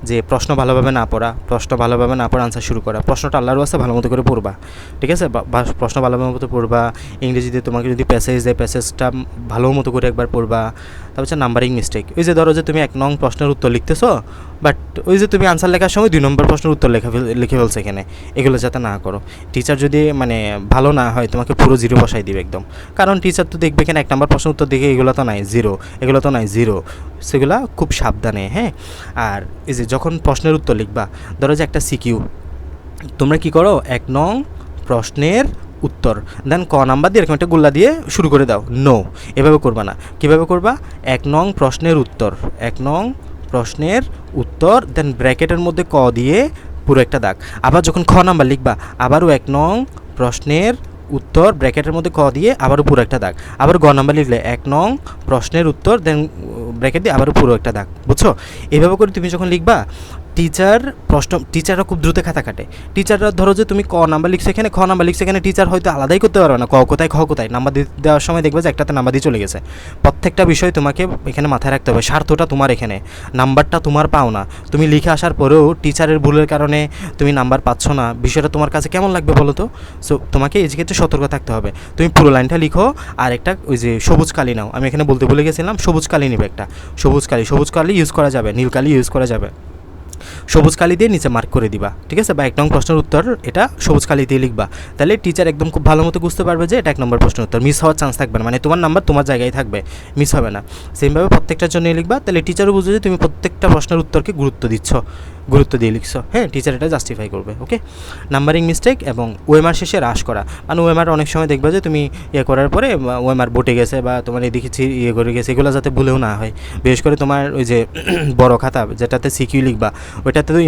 যে প্রশ্ন ভালোভাবে না পড়া, আনসার শুরু করা। প্রশ্নটা আল্লাহর ওয়াস্তে ভালো মতো করে পড়বা, ঠিক আছে, প্রশ্ন ভালো মতো পড়বা। ইংরেজিতে তোমাকে যদি প্যাসেজ দেয় প্যাসেজটা ভালো মতো করে একবার পড়বা। তারপর হচ্ছে নাম্বারিং মিস্টেক, ওই যে ধরো যে তুমি 1 নং প্রশ্নের উত্তর লিখতেছো, বাট ওই যে তুমি আনসার লেখার সময় 2 নম্বর প্রশ্নের উত্তর লিখে ফেলছে এখানে, এগুলো যাতে না করো। টিচার যদি মানে ভালো না হয় তোমাকে পুরো 0 বসাই দিবে একদম, কারণ টিচার তো দেখবে এখানে 1 নম্বর প্রশ্নের উত্তর দেখে এগুলো তো নাই 0, সেগুলো খুব সাবধানে। হ্যাঁ আর এই যে যখন প্রশ্নের উত্তর লিখবা, ধরো যে একটা সিকিউ, তোমরা কি করো 1 নং প্রশ্নের উত্তর দেন ক নাম্বার দিয়ে এরকম একটা গোল্লা দিয়ে শুরু করে দাও, নো এভাবে করবা না। কীভাবে করবা, 1 নং প্রশ্নের উত্তর, 1 নং প্রশ্নের উত্তর দেন ব্র্যাকেটের মধ্যে ক দিয়ে পুরো একটা দাগ। আবার যখন খ নাম্বার লিখবা আবারও 1 নং প্রশ্নের উত্তর ব্র্যাকেটের মধ্যে ক দিয়ে আবারও পুরো একটা দাগ। আবার গ নাম্বার লিখলে 1 নং প্রশ্নের উত্তর দেন ব্র্যাকেট দিয়ে আবারও পুরো একটা দাগ। বুঝছো? এইভাবে করে তুমি যখন লিখবা টিচাররা খুব দ্রুত খাতা কাটে। টিচাররা ধরো যে তুমি ক নাম্বার লিখছো এখানে, খ নাম্বার লিখছো এখানে, টিচার হয়তো আলাদাই করতে পারবে না ক কোথায় খ কোথায়। নাম্বার দেওয়ার সময় দেখবে যে একটাতে নাম্বার দিয়ে চলে গেছে। প্রত্যেকটা বিষয় তোমাকে এখানে মাথায় রাখতে হবে, স্বার্থটা তোমার এখানে, নাম্বারটা তোমার পাও না। তুমি লিখে আসার পরেও টিচারের ভুলের কারণে তুমি নাম্বার পাচ্ছ না, বিষয়টা তোমার কাছে কেমন লাগবে বলো তো? সো তোমাকে এই ক্ষেত্রে সতর্ক থাকতে হবে। তুমি পুরো লাইনটা লিখো আর একটা ওই যে সবুজ কালি নাও, আমি এখানে বলতে ভুলে গেছিলাম, সবুজ কালি নিবে একটা, সবুজ কালি ইউজ করা যাবে, নীল কালি ইউজ করা যাবে। সবুজ কালি দিয়ে নিচে মার্ক করে দিবা, ঠিক আছে? বা 1 নং প্রশ্নের উত্তর এটা সবুজ কালি দিয়ে লিখবা, তাহলে টিচার একদম খুব ভালো মতো বুঝতে পারবে যে এটা 1 নম্বর প্রশ্নের উত্তর, মিস হওয়ার চান্স থাকবে না, মানে তোমার নাম্বার তোমার জায়গায় থাকবে, মিস হবে না। সেমভাবে প্রত্যেকটার জন্য লিখবা, তাহলে টিচারও বুঝবে যে তুমি প্রত্যেকটা প্রশ্নের উত্তরকে গুরুত্ব দিয়ে লিখছো। হ্যাঁ, টিচার এটা জাস্টিফাই করবে। ওকে, নাম্বারিং মিস্টেক এবং ওএমআর শেষে হ্রাস করা, মানে ওএমআর অনেক সময় দেখবে যে তুমি ইয়ে করার পরে ওএমআর বটে গেছে বা তোমার এদিকে ইয়ে করে গেছে, এগুলো যাতে ভুলেও না হয়। বিশেষ করে তোমার ওই যে বড় খাতা যেটাতে সিকিউ লিখবা ওইটাতে তো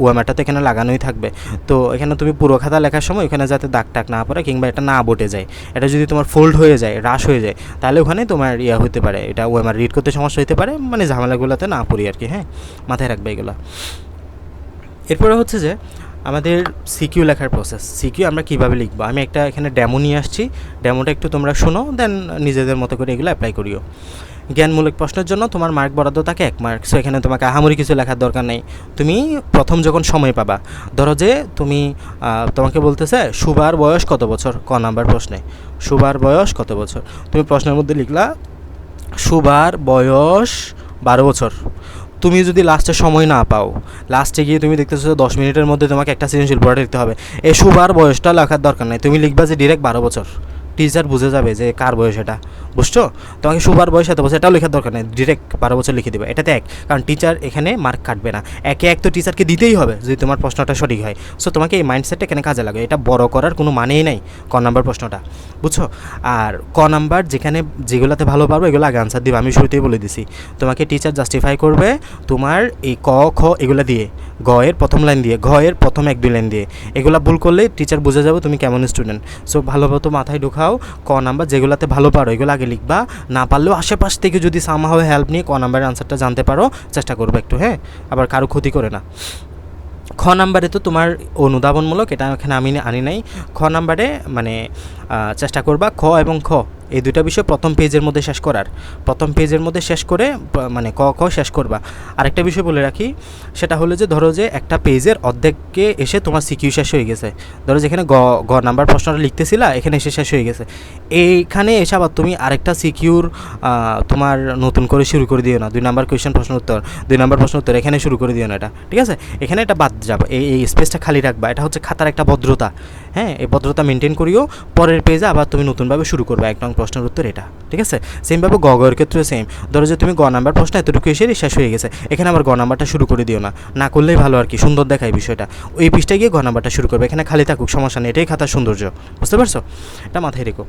ওএমআরটাতে এখানে লাগানোই থাকবে। তো এখানে তুমি পুরো খাতা লেখার সময় ওখানে যাতে দাগ টাক না পড়ে কিংবা এটা না বটে যায়, এটা যদি তোমার ফোল্ড হয়ে যায়, হ্রাস হয়ে যায়, তাহলে ওখানে তোমার ইয়া হতে পারে, এটা ওএমআর রিড করতে সমস্যা হতে পারে, মানে ঝামেলাগুলোতে না পড়ি আর কি। হ্যাঁ, মাথায় রাখবে এগুলো। এরপরে হচ্ছে যে আমাদের সিকিউ লেখার প্রসেস। সিকিউ আমরা কীভাবে লিখবো, আমি একটা এখানে ডেমো নিয়ে আসছি, ডেমোটা একটু তোমরা শোনো, দেন নিজেদের মতো করে এগুলো অ্যাপ্লাই করিও। জ্ঞানমূলক প্রশ্নের জন্য তোমার মার্ক বরাদ্দ থাকে 1 মার্ক। সো এখানে তোমাকে আহামরি কিছু লেখার দরকার নেই। তুমি প্রথম যখন সময় পাবা, ধরো যে তুমি তোমাকে বলতেছে সুবার বয়স কত বছর, ক নাম্বার প্রশ্নে সুবার বয়স কত বছর, তুমি প্রশ্নের মধ্যে লিখলা সুবার বয়স 12 বছর। তুমি যদি লাস্টে সময় না পাও, লাস্টে গিয়ে তুমি দেখতেছো 10 মিনিটের মধ্যে তোমাকে একটা সৃজনশীল পড়া লিখতে হবে, এই সুবার বয়সটা লেখার দরকার নাই, তুমি লিখবা যে ডিরেক্ট 12 বছর। টিচার বুঝে যাবে যে কার বয়স এটা, বুঝছো? তোমাকে সুবার বয়স এত বছর এটাও লেখার দরকার নেই, ডিরেক্ট 12 বছর লিখে দেবে, এটাতে 1, কারণ টিচার এখানে মার্ক কাটবে না। 1 তো টিচারকে দিতেই হবে যদি তোমার প্রশ্নটা সঠিক হয়। সো তোমাকে এই মাইন্ডসেটটা এখানে কাজে লাগে, এটা বড় করার কোনো মানেই নাই ক নাম্বার প্রশ্নটা, বুঝছো? আর ক নাম্বার যেগুলোতে ভালো পারবো এগুলো আগে আনসার দিবে, আমি শুরুতেই বলে দিছি। তোমাকে টিচার জাস্টিফাই করবে তোমার এই ক খ এগুলো দিয়ে, গ এর প্রথম লাইন দিয়ে, ঘ এর প্রথম 1-2 লাইন দিয়ে। এগুলো ভুল করলে টিচার বুঝে যাবে তুমি কেমন স্টুডেন্ট। সো ভালোমতো মাথায় ঢোকাও, ক নাম্বার যেগুলোতে ভালো পারো এগুলো আগে লিখবা, না পারলেও আশেপাশ থেকে যদি সামহাও হেল্প নিয়ে ক নাম্বারের আনসারটা জানতে পারো, চেষ্টা করবে একটু। হ্যাঁ, আবার কারো ক্ষতি করে না। খ নাম্বারে তো তোমার অনুধাবনমূলক, এটা এখানে আমি আনি নাই। খ নাম্বারে মানে চেষ্টা করবা খ এবং খ এই দুটো বিষয় প্রথম পেজের মধ্যে শেষ করে মানে ক খ শেষ করবা। আরেকটা বিষয় বলে রাখি, সেটা হলো যে ধরো যে একটা পেজের অর্ধেককে এসে তোমার সিকিউ শেষ হয়ে গেছে, ধরো যেখানে গ নাম্বার প্রশ্নটা লিখতেছিলা এখানে এসে শেষ হয়ে গেছে, এইখানে এসে আবার তুমি আরেকটা সিকিউর তোমার নতুন করে শুরু করে দিও না। 2 নাম্বার কোয়েশ্চেন প্রশ্ন উত্তর এখানে শুরু করে দিও না, এটা ঠিক আছে? এখানে এটা বাদ যাবে, এই স্পেসটা খালি রাখবা, এটা হচ্ছে খাতার একটা ভদ্রতা। হ্যাঁ, এই ভদ্রতা মেনটেন করিও, পরের পেজে আবার তুমি নতুনভাবে শুরু করবে 1 নং প্রশ্নের উত্তর এটা, ঠিক আছে? সেমভাবে গয়ের ক্ষেত্রেও সেম, ধরো যে তুমি গ নাম্বার প্রশ্ন এতটুকু এসে শেষ হয়ে গেছে, এখানে আবার গ নাম্বারটা শুরু করে দিও না, না করলেই ভালো আর কি, সুন্দর দেখায় বিষয়টা। ওই পৃষ্ঠায় গিয়ে গ নাম্বারটা শুরু করবে, এখানে খালি থাকুক সমস্যা নেই, এটাই খাতার সৌন্দর্য, বুঝতে পারছো? এটা মাথায় রেখো।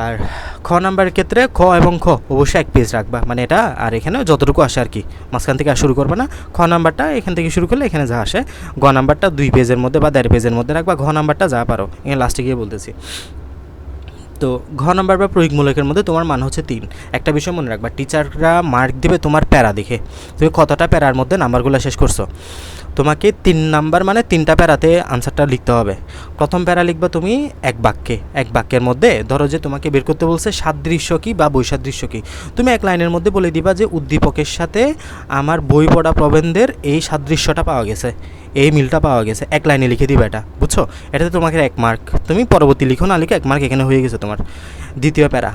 আর খ নাম্বারের ক্ষেত্রে খ এবং খ অবশ্যই 1 পেজ রাখবা, মানে এটা আর এখানে যতটুকু আসে আর কি, মাঝখান থেকে আর শুরু করবে না। খ নাম্বারটা এখান থেকে শুরু করলে এখানে যা আসে, গ নাম্বারটা 2 পেজের মধ্যে বা 1.5 পেজের মধ্যে রাখবা, ঘ নাম্বারটা যা পারো এখানে লাস্টে গিয়ে বলতেছি। তো ঘ নাম্বার বা প্রয়োগমূলকের মধ্যে তোমার মান হচ্ছে 3। একটা বিষয় মনে রাখবা, টিচাররা মার্ক দেবে তোমার প্যারা দেখে, তুমি কতটা প্যারার মধ্যে নাম্বারগুলো শেষ করছো। তোমাকে 3 নাম্বার মানে 3টা প্যারাতে আনসারটা লিখতে হবে। প্রথম প্যারা লিখবা তুমি এক বাক্যের মধ্যে, ধরো যে তোমাকে বের করতে বলছে সাদৃশ্য কী বা বৈসাদৃশ্য কী, তুমি 1 লাইনের মধ্যে বলে দিবা যে উদ্দীপকের সাথে আমার বই পড়া প্রবন্ধের এই সাদৃশ্যটা পাওয়া গেছে, এই মিলটা পাওয়া গেছে, 1 লাইনে লিখে দিবা এটা, বুঝছো? এটাতে তোমাকে 1 মার্ক, তুমি পরবর্তী লিখো না লিখে 1 মার্ক এখানে হয়ে গেছে তোমার। দ্বিতীয় প্যারা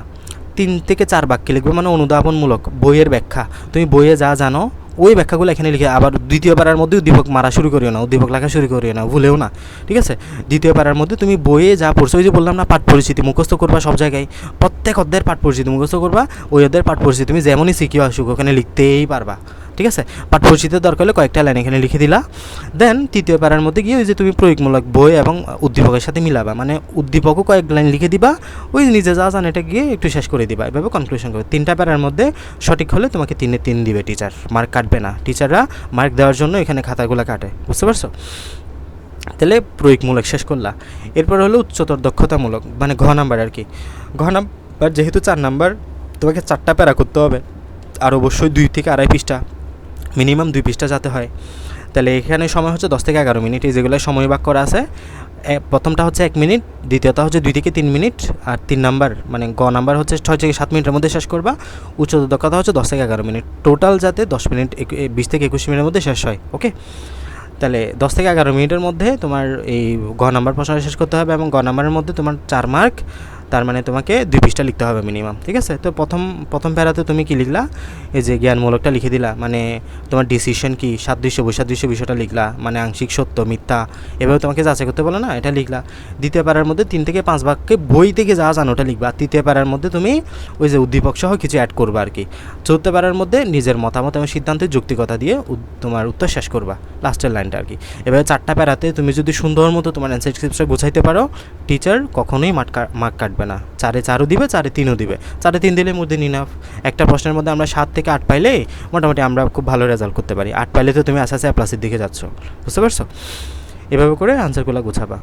3 থেকে 4 বাক্যে লিখবে, মানে অনুধাবনমূলক, বইয়ের ব্যাখ্যা, তুমি বইয়ে যা জানো ওই ব্যাখ্যাগুলো এখানে লিখে। আবার দ্বিতীয় প্যারার মধ্যে উদ্দীপক মারা শুরু করিও না, উদ্দীপক লেখা শুরু করিও না, ভুলেও না, ঠিক আছে? দ্বিতীয় প্যারার মধ্যে তুমি বইয়ে যা পড়ছো, ওই যে বললাম না পাঠ পরিচিতি মুখস্থ করবা, সব জায়গায় প্রত্যেক অধ্যায়ের পাঠ পরিচিতি মুখস্থ করবা, ওই অধ্যায়ের পাঠ পরিচিতি তুমি যেমনই শিখিও আসুক ওখানে লিখতেই পারবা, ঠিক আছে। পাঠ পরিচিতির দরকার হলে কয়েকটা লাইন এখানে লিখে দিলা। দেন তৃতীয় প্যারার মধ্যে গিয়ে ওই যে তুমি প্রয়োগমূলক বই এবং উদ্দীপকের সাথে মিলাবা, মানে উদ্দীপকও কয়েক লাইন লিখে দিবা, ওই নিজে যা জান এটা গিয়ে একটু শেষ করে দিবা, এভাবে কনক্লুশন করবে। 3টা প্যারার মধ্যে সঠিক হলে তোমাকে 3-এ 3 দিবে টিচার, মার্ক কাটবে না। টিচাররা মার্ক দেওয়ার জন্য এখানে খাতাগুলো কাটে, বুঝতে পারছো? তাহলে প্রয়োগমূলক শেষ করলা। এরপর হলো উচ্চতর দক্ষতামূলক, মানে ঘ নাম্বার আর কি। ঘ নাম্বার যেহেতু 4 নাম্বার, তোমাকে 4টা প্যারা করতে হবে, আর অবশ্যই 2 থেকে 2.5 পৃষ্ঠা, মিনিমাম 2 পৃষ্ঠা যাতে হয়। তাহলে এখানে সময় হচ্ছে 10 থেকে 11 মিনিট, এই যেগুলো সময় ভাগ করা আছে। প্রথমটা হচ্ছে 1 মিনিট, দ্বিতীয়টা হচ্ছে 2 থেকে 3 মিনিট, আর 3 নাম্বার মানে গ নাম্বার হচ্ছে 6 থেকে 7 মিনিটের মধ্যে শেষ করবা। উচ্চতর দক্ষতা হচ্ছে 10 থেকে 11 মিনিট, টোটাল যাতে 10 মিনিট 20 থেকে 21 মিনিটের মধ্যে শেষ হয়। ওকে, তাহলে 10 থেকে 11 মিনিটের মধ্যে তোমার এই গ নাম্বার প্রশ্নটা শেষ করতে হবে, এবং গ নাম্বারের মধ্যে তোমার 4 মার্ক, তার মানে তোমাকে 2 পৃষ্ঠা লিখতে হবে মিনিমাম, ঠিক আছে। তো প্রথম প্যারাতে তুমি কি লিখলা, এই যে জ্ঞানমূলকটা লিখে দিলা, মানে তোমার ডিসিশন কি, সাদৃশ্য বৈসাদৃশ্য বিষয়টা লিখলা, মানে আংশিক সত্য মিথ্যা, এভাবে তোমাকে যাচাই করতে বলো না, এটা লিখলা। দ্বিতীয় প্যারার মধ্যে 3 থেকে 5 বাক্যে বই থেকে যা জানো ওটা লিখবা। তৃতীয় প্যারার মধ্যে তুমি ওই যে উদ্দীপক সহ কিছু অ্যাড করবা আর কি। চতুর্থ প্যারার মধ্যে নিজের মতামত এবং সিদ্ধান্তের যৌক্তিকতা দিয়ে তোমার উত্তর শেষ করবা, লাস্টের লাইনটা আর কি। এভাবে 4টা প্যারাতে তুমি যদি সুন্দর মতো তোমার অ্যান্সার স্ক্রিপ্টটা গোছাইতে পারো, টিচার কখনোই মার্ক কাটবে না। 4-এ 4ও দিবে, 4-এ 3ও দিবে। 4-এ 3 দিলে মধ্যে ইনাফ। একটা প্রশ্নের মধ্যে আমরা 7 থেকে 8 পাইলে মোটামুটি আমরা খুব ভালো রেজাল্ট করতে পারি। 8 পাইলে তো তুমি আস্তে আস্তে প্লাসের দিকে যাচ্ছ, বুঝতে পারছো? এভাবে করে আনসারগুলো গোছাবা।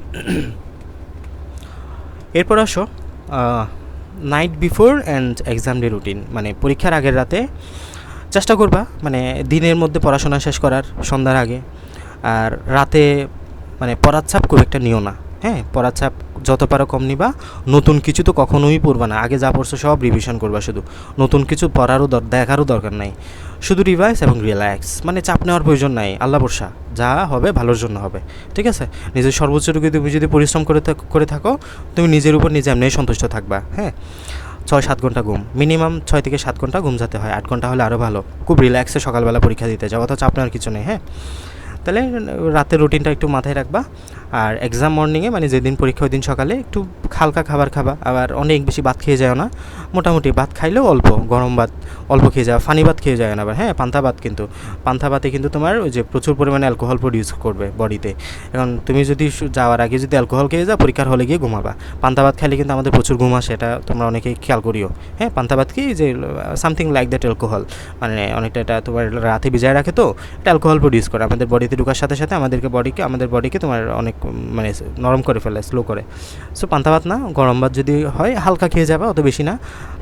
এরপর আসো night before and exam day routine, মানে পরীক্ষার আগের রাতে চেষ্টা করবা মানে দিনের মধ্যে পড়াশোনা শেষ করার সন্ধ্যার আগে। আর রাতে মানে পড়ার চাপ খুব একটা নিও না, হ্যাঁ, পড়ার চাপ যত পারো কম নিবা। নতুন কিছু তো কখনোই পড়বা না, আগে যা পড়ছো সব রিভিশন করবা, শুধু নতুন কিছু পড়ারও দেখারও দরকার নাই, শুধু রিভাইস এবং রিল্যাক্স, মানে চাপ নেওয়ার প্রয়োজন নাই। আল্লাহ ভরসা, যা হবে ভালোর জন্য হবে, ঠিক আছে। নিজের সর্বোচ্চটুকু তুমি যদি পরিশ্রম করে থাকো, তুমি নিজের উপর নিজে এমনি সন্তুষ্ট থাকবা। হ্যাঁ, 6-7 ঘন্টা ঘুম, মিনিমাম 6 থেকে 7 ঘন্টা ঘুম যাতে হয়, 8 ঘন্টা হলে আরও ভালো। খুব রিল্যাক্সে সকালবেলা পরীক্ষা দিতে যাও, অথচ চাপ নেওয়ার কিছু নেই। হ্যাঁ, তাহলে রাতের রুটিনটা একটু মাথায় রাখবা। আর এক্সাম মর্নিংয়ে মানে যেদিন পরীক্ষা ওই দিন সকালে একটু হালকা খাবার খাবা, আবার অনেক বেশি ভাত খেয়ে যাও না, মোটামুটি ভাত খাইলেও অল্প, গরম ভাত অল্প খেয়ে যাও, ফানি ভাত খেয়ে যায় না আবার। হ্যাঁ, পান্তা ভাত, কিন্তু পান্তা ভাতে কিন্তু তোমার ওই যে প্রচুর পরিমাণে অ্যালকোহল প্রডিউস করবে বডিতে। এখন তুমি যদি যাওয়ার আগে যদি অ্যালকোহল খেয়ে যাও, পরীক্ষার হলে গিয়ে ঘুমাবা। পান্তা ভাত খাইলে কিন্তু আমাদের প্রচুর ঘুম আসে, এটা তোমরা অনেকেই খেয়াল করিও। হ্যাঁ, পান্তা ভাত কি যে সামথিং লাইক দ্যাট অ্যালকোহল, মানে অনেকটা এটা তোমার রাতে ভিজায় রাখে, তো এটা অ্যালকোহল প্রডিউস করে আমাদের বডিতে ঢোকার সাথে সাথে আমাদের বডিকে তোমার অনেক মানে নরম করে ফেলে, স্লো করে। সো পান্তা ভাত না, গরম ভাত যদি হয় হালকা খেয়ে যাবে, অত বেশি না।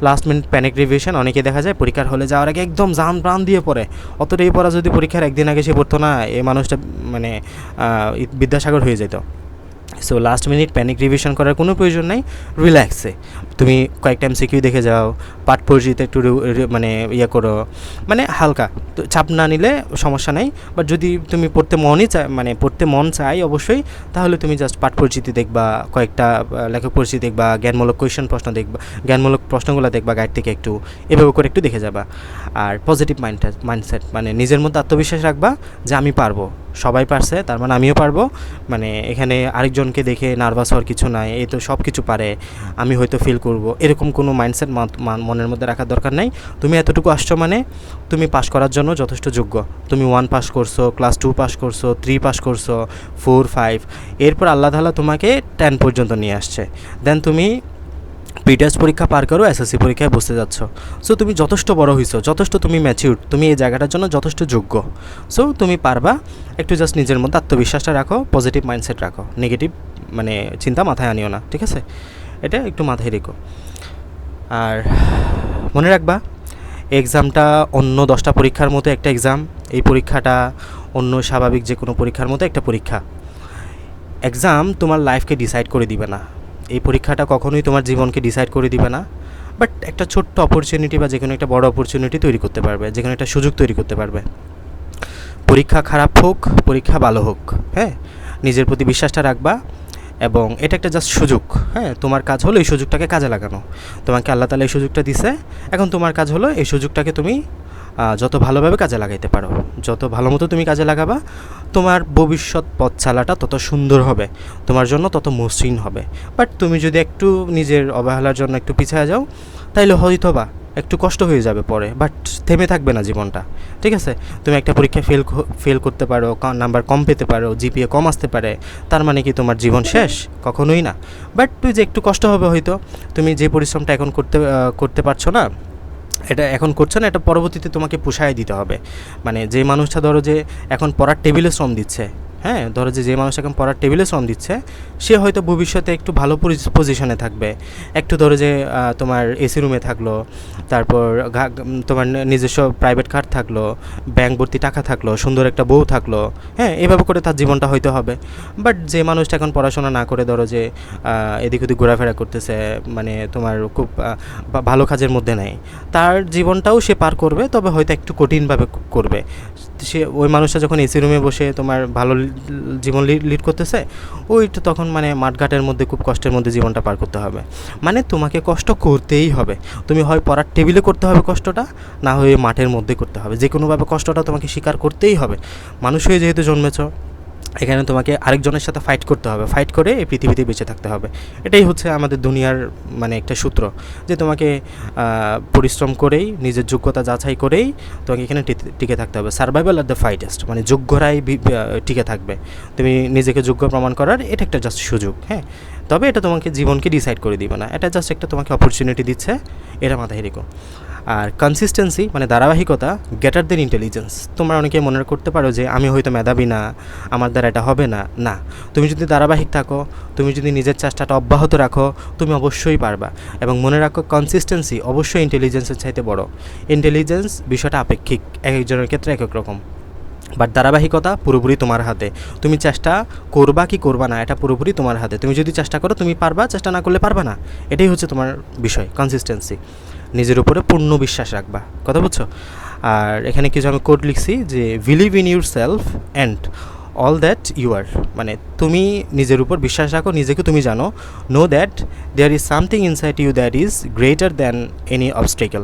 লাস্ট মিনিট প্যানিক রিভিশন, অনেকে দেখা যায় পরীক্ষার হলে যাওয়ার আগে একদম জান প্রাণ দিয়ে পড়ে, অতটাই পড়া যদি পরীক্ষার একদিন আগে সে পড়তো না, এই মানুষটা মানে বিদ্যাসাগর হয়ে যেত। So last minute panic revision করার কোনো প্রয়োজন নেই, রিল্যাক্সে তুমি কয়েকটা এমসিকিউ দেখে যাও, পাঠ পরিচিতি একটু মানে করো, মানে হালকা, তো চাপ না নিলে সমস্যা নেই। বাট যদি তুমি পড়তে মন চাই অবশ্যই, তাহলে তুমি জাস্ট পাঠ পরিচিতি দেখবা, কয়েকটা লেখক পরিচিতি দেখবা, জ্ঞানমূলক জ্ঞানমূলক প্রশ্নগুলো দেখবা গাইড থেকে, একটু এভাবে করে একটু দেখে যাবা। আর পজিটিভ মাইন্ডসেট, মানে নিজের মধ্যে আত্মবিশ্বাস রাখবা যে আমি পারবো, সবাই পারছে তার মানে আমিও পারবো, মানে এখানে আরেকজনকে দেখে নার্ভাস হওয়ার কিছু নাই, এই তো সব কিছু পারে, আমি হয়তো ফিল করব, এরকম কোনো মাইন্ডসেট মনের মধ্যে রাখার দরকার নেই। তুমি এতটুকু আসছো মানে তুমি পাস করার জন্য যথেষ্ট যোগ্য। তুমি 1 পাস করছো, ক্লাস 2 পাস করছো, 3 পাস করছো, 4, 5, এরপর আল্লাহ তাআলা তোমাকে 10 পর্যন্ত নিয়ে আসছে। দেন তুমি প্রিটেস্ট পরীক্ষা পার করো, এসএসসি পরীক্ষায় বসতে যাচ্ছ। সো তুমি যথেষ্ট বড় হইছো, যথেষ্ট তুমি ম্যাচিউর, তুমি এই জায়গাটার জন্য যথেষ্ট যোগ্য। সো তুমি পারবা, একটু জাস্ট নিজের মধ্যে আত্মবিশ্বাসটা রাখো, পজিটিভ মাইন্ডসেট রাখো, নেগেটিভ মানে চিন্তা মাথায় আনিও না, ঠিক আছে, এটা একটু মাথায় রেখো। আর মনে রাখবা, এক্সামটা অন্য 10টা পরীক্ষার মতো একটা এক্সাম, এই পরীক্ষাটা অন্য স্বাভাবিক যে কোনো পরীক্ষার মতো একটা পরীক্ষা। এক্সাম তোমার লাইফকে ডিসাইড করে দিবে না, এই পরীক্ষাটা কখনোই তোমার জীবনকে ডিসাইড করে দিবে না, বাট একটা ছোট্ট অপরচুনিটি বা যে কোনো একটা বড় অপরচুনিটি তৈরি করতে পারবে, যে কোনো একটা সুযোগ তৈরি করতে পারবে। পরীক্ষা খারাপ হোক, পরীক্ষা ভালো হোক, হ্যাঁ, নিজের প্রতি বিশ্বাসটা রাখবা, এবং এটা একটা জাস্ট সুযোগ। হ্যাঁ, তোমার কাজ হলো এই সুযোগটাকে কাজে লাগানো, তোমাকে আল্লাহ তাআলা এই সুযোগটা দিছে, এখন তোমার কাজ হলো এই সুযোগটাকে তুমি যত ভালোভাবে কাজে লাগাইতে পারো, যত ভালো মতো তুমি কাজে লাগাবা, তোমার ভবিষ্যৎ পথ চালাটা তত সুন্দর হবে, তোমার জন্য তত মসৃণ হবে। বাট তুমি যদি একটু নিজের অবহেলার জন্য একটু পিছিয়ে যাও, তাইলে হয়তো বা একটু কষ্ট হয়ে যাবে পরে, বাট থেমে থাকবে না জীবনটা, ঠিক আছে? তুমি একটা পরীক্ষায় ফেল করতে পারো, নাম্বার কম পেতে পারো, জিপিএ কম আসতে পারে, তার মানে কি তোমার জীবন শেষ? কখনোই না। বাট তুই যে একটু কষ্ট হবে হয়তো, তুমি যে পরিশ্রমটা এখন করতে পারছো না, এটা এখন করছো না, এটা পরবর্তীতে তোমাকে পুষায় দিতে হবে। মানে যে মানুষটা ধরো যে এখন পড়ার টেবিলে শ্রম দিচ্ছে, হ্যাঁ, ধরো যে মানুষ এখন পড়ার টেবিলে শ্রম দিচ্ছে, সে হয়তো ভবিষ্যতে একটু ভালো পজিশনে থাকবে। একটু ধরো যে তোমার এসি রুমে থাকলো, তারপর তোমার নিজস্ব প্রাইভেট কার থাকলো, ব্যাংক ভর্তি টাকা থাকলো, সুন্দর একটা বউ থাকলো, হ্যাঁ, এভাবে করে তার জীবনটা হয়তো হবে। বাট যে মানুষটা এখন পড়াশোনা না করে ধরো যে এদিক ওদিক ঘোরাফেরা করতেছে, মানে তোমার খুব ভালো কাজের মধ্যে নেই, তার জীবনটাও সে পার করবে, তবে হয়তো একটু কঠিনভাবে করবে। সে ওই মানুষটা যখন এসি রুমে বসে তোমার ভালো জীবন লিড করতেছে, ওইটা তখন মানে মাঠঘাটের মধ্যে খুব কষ্টের মধ্যে জীবনটা পার করতে হবে। মানে তোমাকে কষ্ট করতেই হবে, তুমি হয় পড়ার টেবিলে করতে হবে কষ্টটা, না হয়ে মাঠের মধ্যে করতে হবে, যে কোনোভাবে কষ্টটা তোমাকে স্বীকার করতেই হবে। মানুষ হয়ে যেহেতু জন্মেছ, এখানে তোমাকে আরেকজনের সাথে ফাইট করতে হবে, ফাইট করে এই পৃথিবীতে বেঁচে থাকতে হবে। এটাই হচ্ছে আমাদের দুনিয়ার মানে একটা সূত্র, যে তোমাকে পরিশ্রম করেই, নিজের যোগ্যতা যাচাই করেই তোমাকে এখানে টিকে থাকতে হবে। সার্ভাইভাল আর দ্য ফাইটেস্ট, মানে যোগ্যরাই টিকে থাকবে। তুমি নিজেকে যোগ্য প্রমাণ করার এটা একটা জাস্ট সুযোগ, হ্যাঁ। তবে এটা তোমাকে জীবনকে ডিসাইড করে দিবে না, এটা জাস্ট একটা তোমাকে অপরচুনিটি দিচ্ছে, এটা মাথায় রেখো। আর কনসিস্টেন্সি মানে ধারাবাহিকতা গ্রেটার দেন ইন্টেলিজেন্স। তোমরা অনেকে মনে করতে পারো যে আমি হয়তো মেধাবী না, আমার দ্বারা এটা হবে না। না, তুমি যদি ধারাবাহিক থাকো, তুমি যদি নিজের চেষ্টাটা অব্যাহত রাখো, তুমি অবশ্যই পারবা। এবং মনে রাখো, কনসিস্টেন্সি অবশ্যই ইন্টেলিজেন্সের চাইতে বড়। ইন্টেলিজেন্স বিষয়টা আপেক্ষিক, এক একজনের ক্ষেত্রে এক এক রকম, বাট ধারাবাহিকতা পুরোপুরি তোমার হাতে। তুমি চেষ্টা করবা কি করবা না, এটা পুরোপুরি তোমার হাতে। তুমি যদি চেষ্টা করো তুমি পারবা, চেষ্টা না করলে পারবা না। এটাই হচ্ছে তোমার বিষয়, কনসিস্টেন্সি। নিজের উপরে পূর্ণ বিশ্বাস রাখবা, কথা বুঝছো? আর এখানে কিছু আমি কোড লিখছি যে believe in yourself and all that you are. মানে তুমি নিজের উপর বিশ্বাস রাখো, নিজেকে তুমি জানো। Know that there is something inside you that is greater than any obstacle.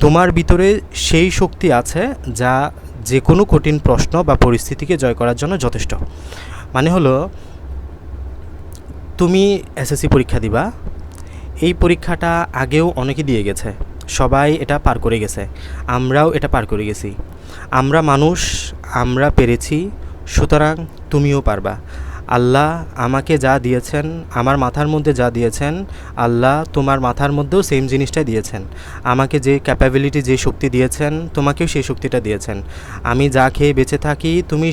তোমার ভিতরে সেই শক্তি আছে যা যে কোনো কঠিন প্রশ্ন বা পরিস্থিতিকে জয় করার জন্য যথেষ্ট। মানে হলো, তুমি এসএসসি পরীক্ষা দিবা, এই পরীক্ষাটা আগেও অনেকে দিয়ে গেছে, সবাই এটা পার করে গেছে, আমরাও এটা পার করে গেছি। আমরা মানুষ, আমরা পেরেছি, সুতরাং তুমিও পারবা। আল্লাহ আমাকে যা দিয়েছেন, আমার মাথার মধ্যে যা দিয়েছেন, আল্লাহ তোমার মাথার মধ্যেও সেম জিনিসটা দিয়েছেন। আমাকে যে ক্যাপাবিলিটি, যে শক্তি দিয়েছেন, তোমাকেও সেই শক্তিটা দিয়েছেন। আমি যা খেয়ে বেঁচে থাকি, তুমি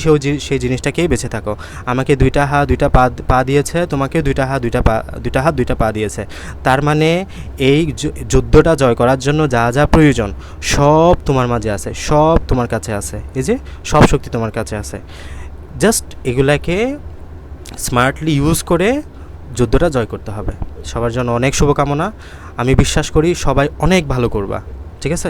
সেই জিনিসটা খেয়ে বেঁচে থাকো। আমাকে দুইটা হাত দুইটা পা দিয়েছে, তোমাকেও দুইটা হাত দুইটা পা দিয়েছে। তার মানে এই যুদ্ধটা জয় করার জন্য যা যা প্রয়োজন সব তোমার মাঝে আছে, সব তোমার কাছে আছে। এই যে সব শক্তি তোমার কাছে আছে, জাস্ট এগুলাকে স্মার্টলি ইউজ করে যুদ্ধটা জয় করতে হবে। সবার জন্য অনেক শুভকামনা। আমি বিশ্বাস করি সবাই অনেক ভালো করবা, ঠিক আছে?